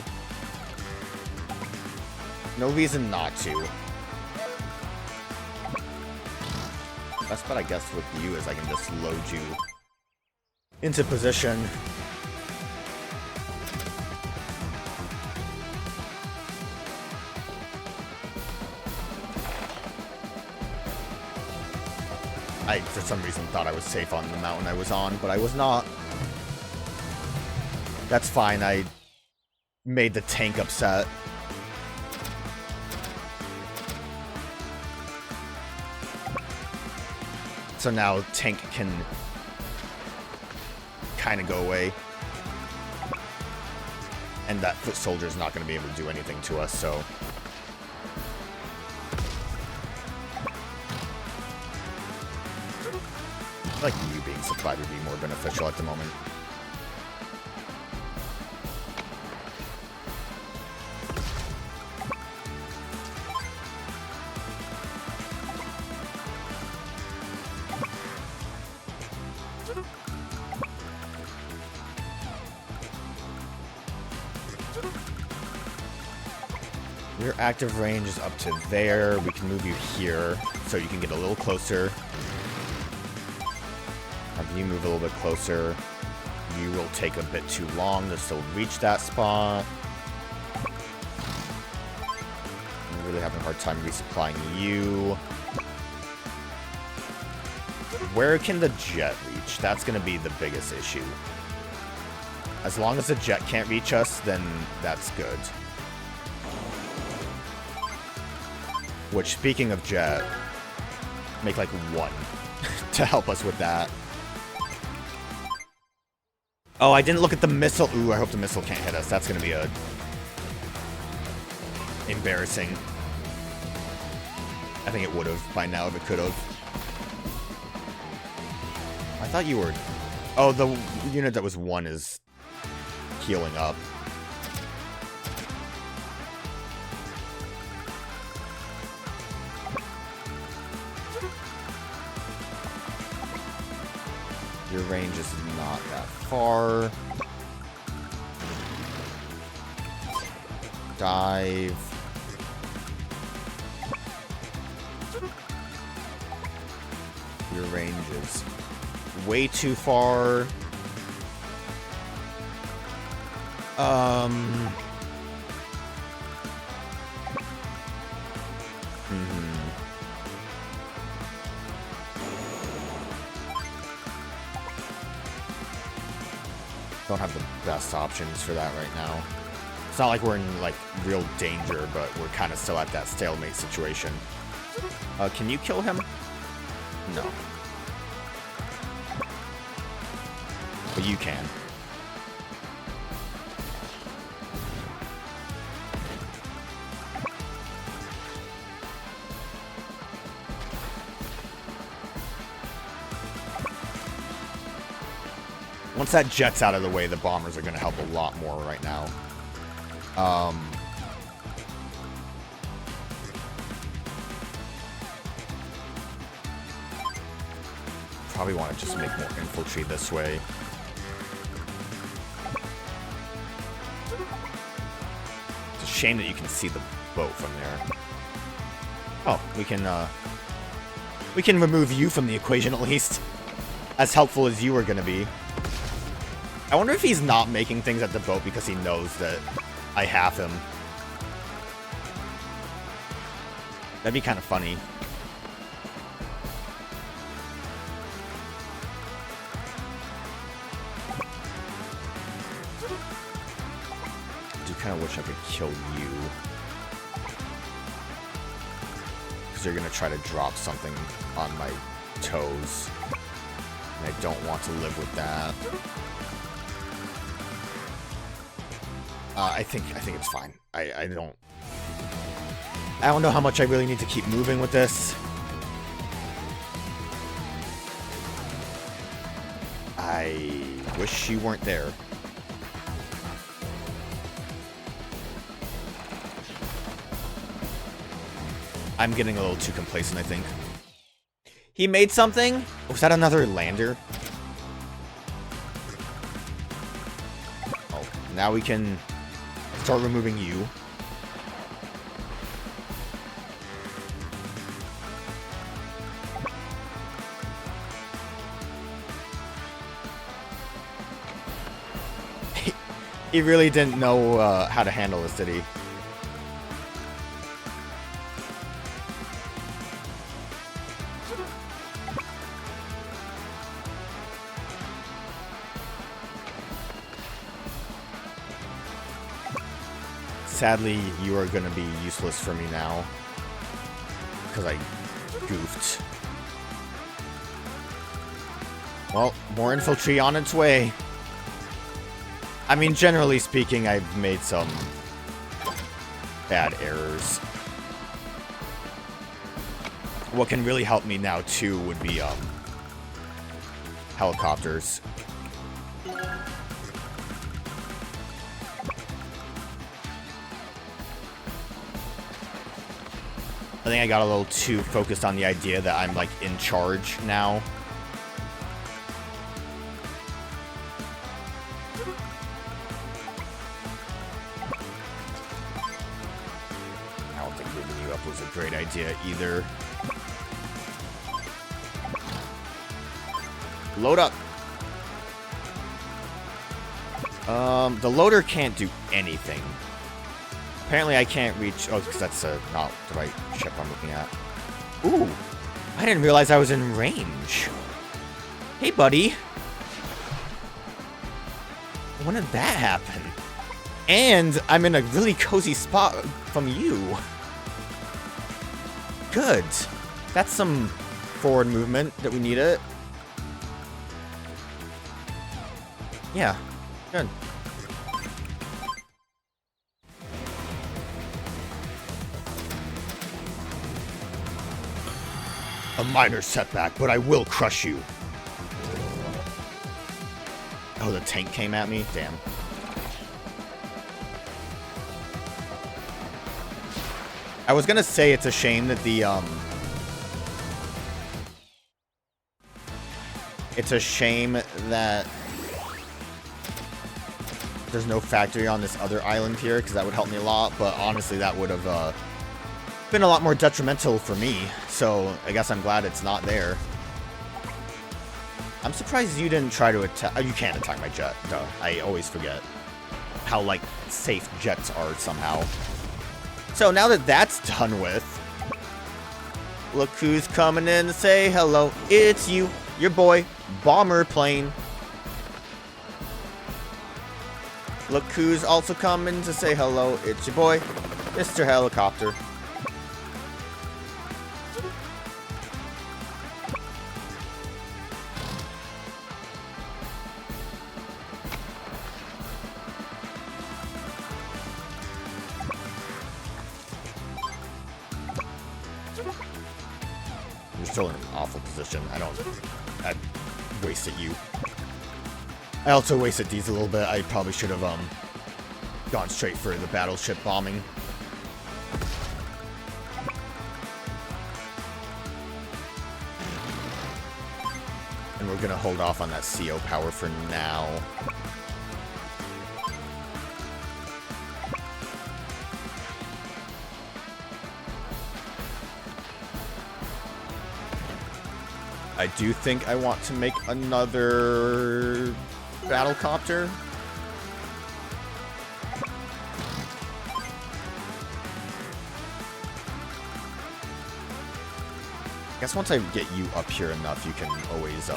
No reason not to. Best bet, I guess, with you is I can just load you into position. I, for some reason, thought I was safe on the mountain I was on, but I was not. That's fine, I made the tank upset. So now tank can kind of go away. And that foot soldier is not going to be able to do anything to us, so... I feel like you being supplied would be more beneficial at the moment. Your active range is up to there. We can move you here so you can get a little closer. Have you move a little bit closer. You will take a bit too long to still reach that spot. I'm really having a hard time resupplying you. Where can the jet reach? That's going to be the biggest issue. As long as the jet can't reach us, then that's good. Which, speaking of jet, make like one to help us with that. Oh, I didn't look at the missile. Ooh, I hope the missile can't hit us. That's going to be a... embarrassing. I think it would have by now if it could have. I thought you were... Oh, the unit that was 1 is healing up. Your range is not that far. Dive. Your range is way too far. Don't have the best options for that right now. It's not like we're in, like, real danger, but we're kind of still at that stalemate situation. Can you kill him? No. But you can. Once that jet's out of the way, the bombers are going to help a lot more right now. Probably want to just make more infantry this way. It's a shame that you can see the boat from there. Oh, we can remove you from the equation at least. As helpful as you were going to be. I wonder if he's not making things at the boat because he knows that I have him. That'd be kind of funny. I do kind of wish I could kill you. Because you're going to try to drop something on my toes. And I don't want to live with that. I think it's fine. I don't know how much I really need to keep moving with this. I wish you weren't there. I'm getting a little too complacent, I think. He made something? Was that another lander? Now we can start removing you. He really didn't know how to handle this, did he? Sadly, you are going to be useless for me now. Because I goofed. Well, more infiltrate on its way. I mean, generally speaking, I've made some bad errors. What can really help me now, too, would be, helicopters. I think I got a little too focused on the idea that I'm, like, in charge now. I don't think moving you up was a great idea either. Load up. The loader can't do anything. Apparently I can't reach... Oh, because that's not the right ship I'm looking at. Ooh! I didn't realize I was in range. Hey, buddy. When did that happen? And I'm in a really cozy spot from you. Good. That's some forward movement that we needed. Yeah. Good. A minor setback, but I will crush you. Oh, the tank came at me? Damn. I was gonna say it's a shame that the, it's a shame that there's no factory on this other island here, because that would help me a lot, but honestly, that would have, been a lot more detrimental for me, so I guess I'm glad it's not there. I'm surprised you didn't try to attack. Oh, you can't attack my jet. Duh. I always forget how, like, safe jets are somehow. So now that that's done with, look who's coming in to say hello. It's you, your boy, Bomber Plane. Look who's also coming to say hello. It's your boy, Mr. Helicopter. You're still in an awful position. I wasted you. I also wasted these a little bit. I probably should have gone straight for the battleship bombing. And we're gonna hold off on that CO power for now. I do think I want to make another battlecopter. I guess once I get you up here enough, you can always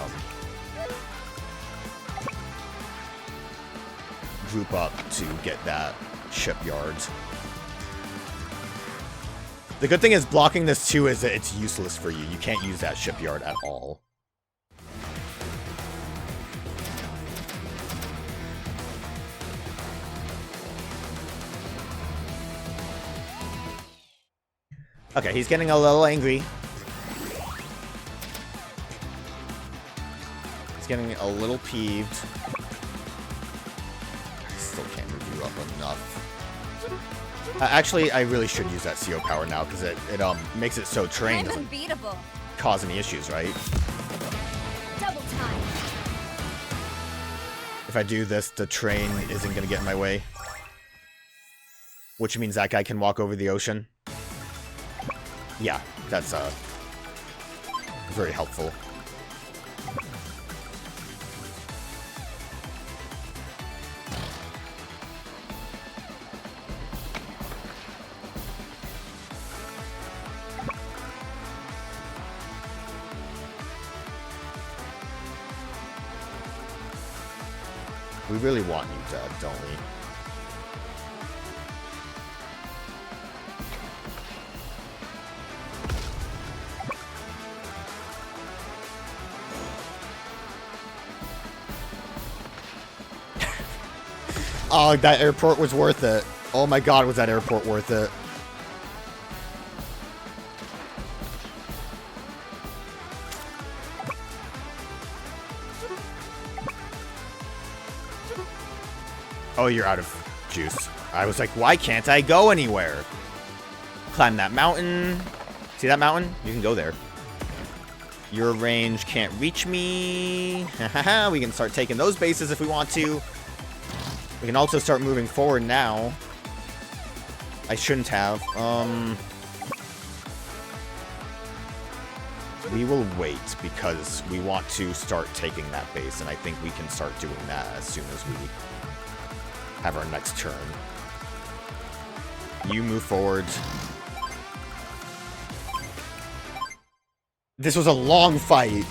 group up to get that shipyard. The good thing is blocking this too is that it's useless for you. You can't use that shipyard at all. Okay, he's getting a little angry. He's getting a little peeved. I still can't move you up enough. Actually, I really should use that CO power now, because it makes it so terrain doesn't unbeatable. Cause any issues, right? Double time. If I do this, the train isn't going to get in my way. Which means that guy can walk over the ocean. Yeah, that's very helpful. We really want you dead, don't we? Oh, that airport was worth it. Oh my god, was that airport worth it. Oh, you're out of juice. I was like, why can't I go anywhere? Climb that mountain. See that mountain? You can go there. Your range can't reach me. We can start taking those bases if we want to. We can also start moving forward now. I shouldn't have. We will wait because we want to start taking that base, and I think we can start doing that as soon as we have our next turn. You move forward. This was a long fight.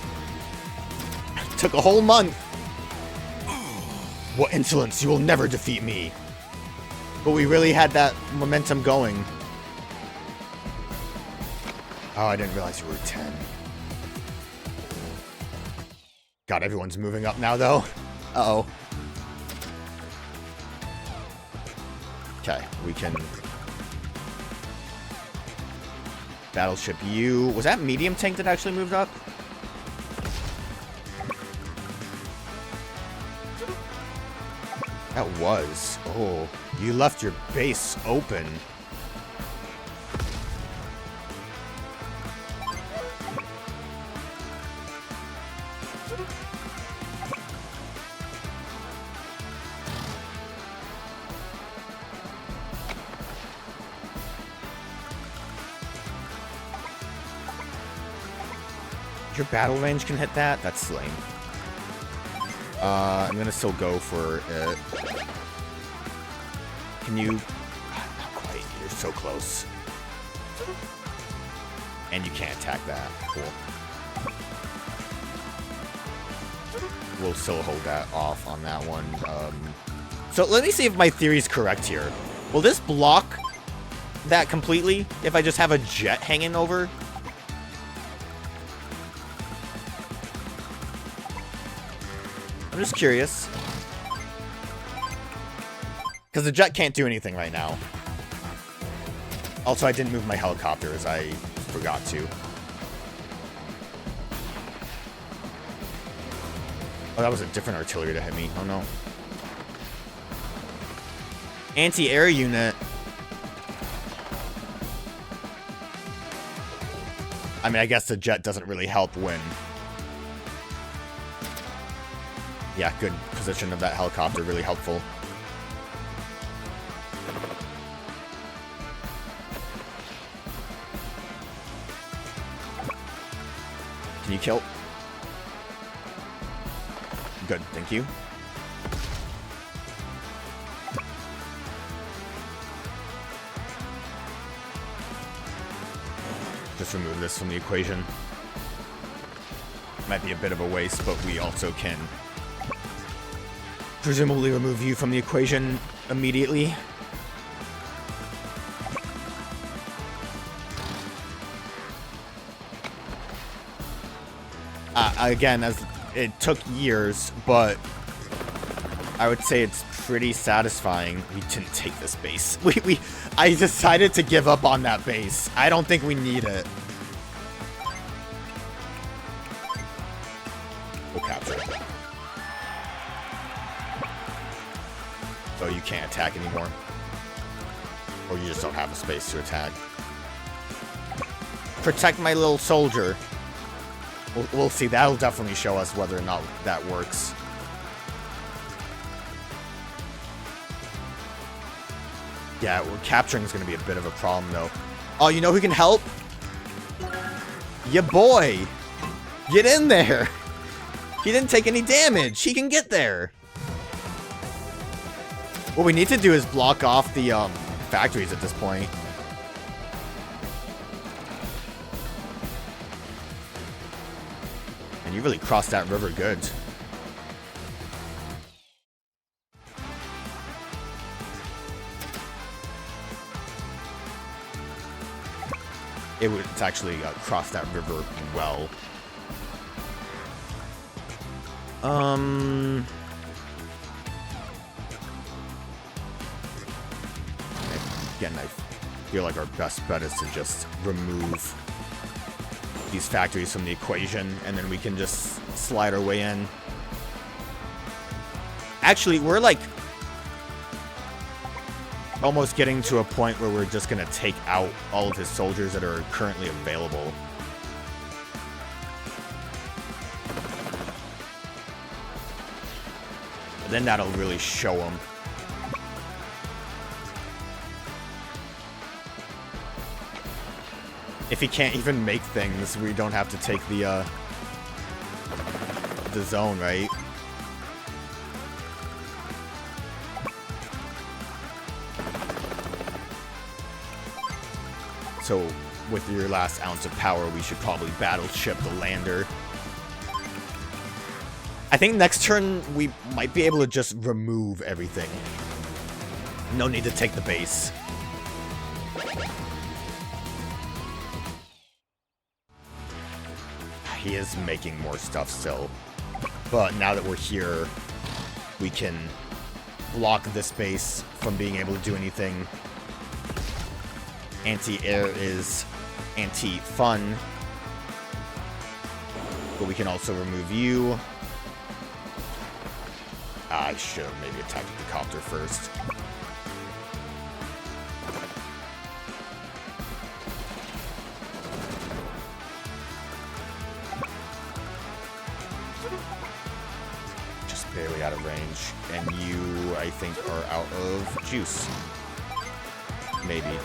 It took a whole month. What insolence! You will never defeat me. But we really had that momentum going. Oh, I didn't realize you were 10. God, everyone's moving up now, though. Uh-oh. Okay, we can... Battleship U. Was that medium tank that actually moved up? That was. Oh, you left your base open. Your battle range can hit that? That's lame. I'm gonna still go for it. Can you... Not quite. You're so close. And you can't attack that. Cool. We'll still hold that off on that one. So let me see if my theory's correct here. Will this block that completely if I just have a jet hanging over? I'm just curious. Because the jet can't do anything right now. Also, I didn't move my helicopter as I forgot to. Oh, that was a different artillery that hit me. Oh, no. Anti-air unit. I mean, I guess the jet doesn't really help when... Yeah, good position of that helicopter. Really helpful. Can you kill? Good, thank you. Just remove this from the equation. Might be a bit of a waste, but we also can presumably remove you from the equation immediately. Again, as it took years, but I would say it's pretty satisfying. We didn't take this base. I decided to give up on that base. I don't think we need it. We'll capture it. So you can't attack anymore. Or you just don't have a space to attack. Protect my little soldier. We'll see. That'll definitely show us whether or not that works. Yeah, well, capturing is going to be a bit of a problem, though. Oh, you know who can help? Ya boy! Get in there! He didn't take any damage! He can get there! What we need to do is block off the, factories at this point. And you really crossed that river good. It's actually crossed that river well. Again, I feel like our best bet is to just remove these factories from the equation, and then we can just slide our way in. Actually, we're like almost getting to a point where we're just gonna take out all of his soldiers that are currently available. And then that'll really show him. If he can't even make things, we don't have to take the zone, right? So, with your last ounce of power, we should probably battleship the lander. I think next turn, we might be able to just remove everything. No need to take the base. He is making more stuff still. But now that we're here, we can block this base from being able to do anything. Anti-air is anti-fun. But we can also remove you. I should have maybe attacked the copter first. Just barely out of range. And you, I think, are out of juice. Maybe.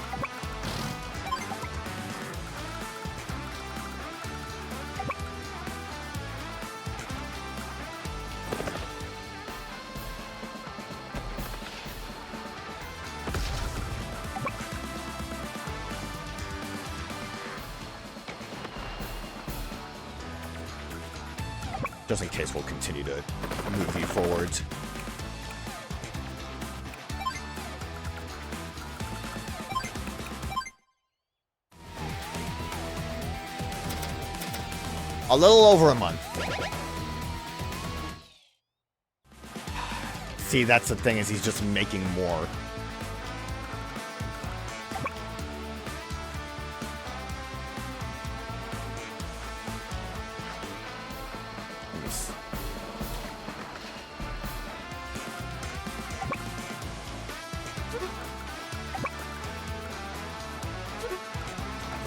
Just in case, we'll continue to move you forward. A little over a month. See, that's the thing, is he's just making more.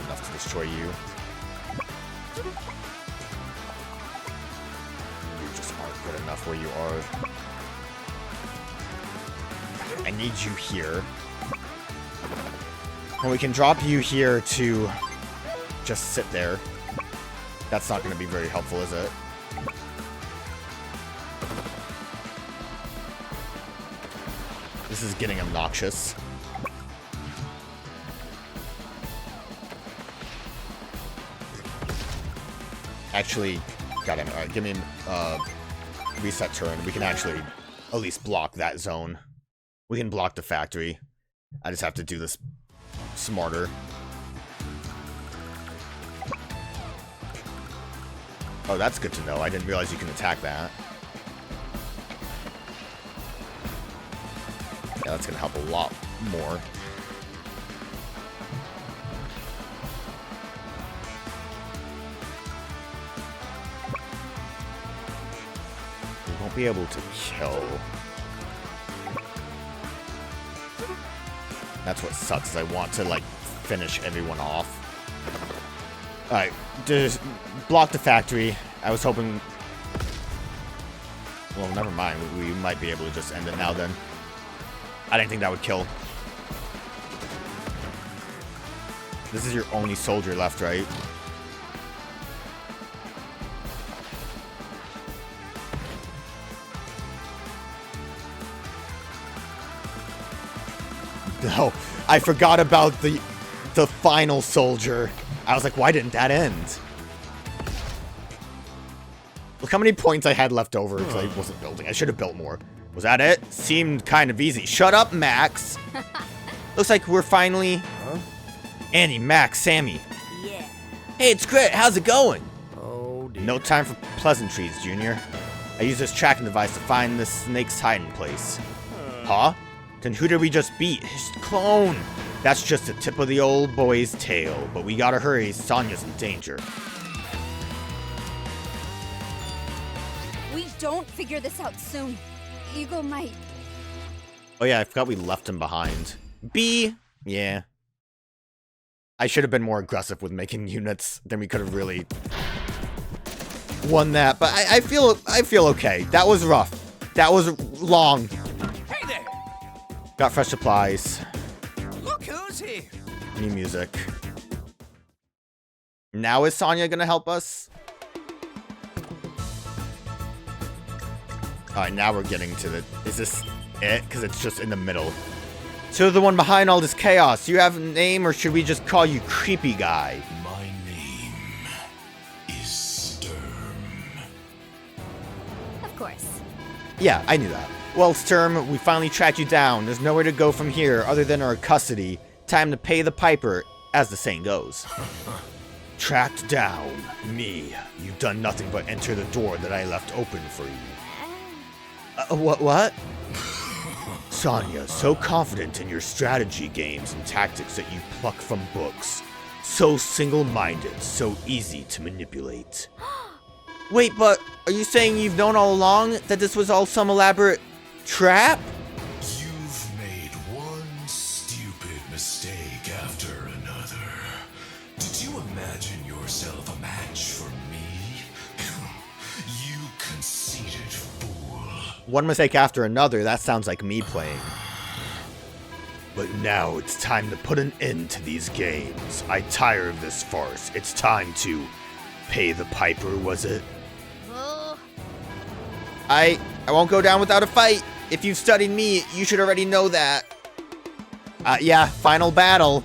Enough to destroy you. You just aren't good enough where you are. I need you here. And we can drop you here to just sit there. That's not going to be very helpful, is it? This is getting obnoxious. Actually, got him. Alright, give me reset turn. We can actually at least block that zone. We can block the factory. I just have to do this smarter. Oh, that's good to know. I didn't realize you can attack that. Yeah, that's gonna help a lot more. We won't be able to kill. That's what sucks, is I want to, like, finish everyone off. Alright, just block the factory. I was hoping... Well, never mind. We might be able to just end it now, then. I didn't think that would kill. This is your only soldier left, right? No, I forgot about the final soldier. I was like, why didn't that end? Look how many points I had left over because I wasn't building. I should have built more. Was that it? Seemed kind of easy. Shut up, Max. Looks like we're finally... Huh? Annie, Max, Sammy. Yeah. Hey, it's Grit. How's it going? Oh, dear. No time for pleasantries, Junior. I use this tracking device to find the snake's hiding place. Huh? Then who did we just beat? His clone. That's just the tip of the old boy's tail. But we gotta hurry. Sonya's in danger. We don't figure this out soon. Eagle might. Oh yeah, I forgot we left him behind. B. Yeah. I should have been more aggressive with making units. Then we could have really won that. But I feel okay. That was rough. That was long. Hey there! Got fresh supplies. Look who's here! New music. Now is Sonya gonna help us? Alright, now we're getting to the... Is this it? Because it's just in the middle. So the one behind all this chaos, do you have a name or should we just call you Creepy Guy? My name is Sturm. Of course. Yeah, I knew that. Well, Sturm, we finally tracked you down. There's nowhere to go from here other than our custody. Time to pay the piper, as the saying goes. Tracked down. Me. You've done nothing but enter the door that I left open for you. What? Sonya, so confident in your strategy games and tactics that you pluck from books. So single-minded, so easy to manipulate. Wait, but are you saying you've known all along that this was all some elaborate trap? You've made one stupid mistake after another. Did you imagine yourself a match for me? You conceited fool. One mistake after another, that sounds like me playing. But now it's time to put an end to these games. I tire of this farce. It's time to pay the piper, was it? Oh. I won't go down without a fight. If you've studied me, you should already know that. Yeah, final battle.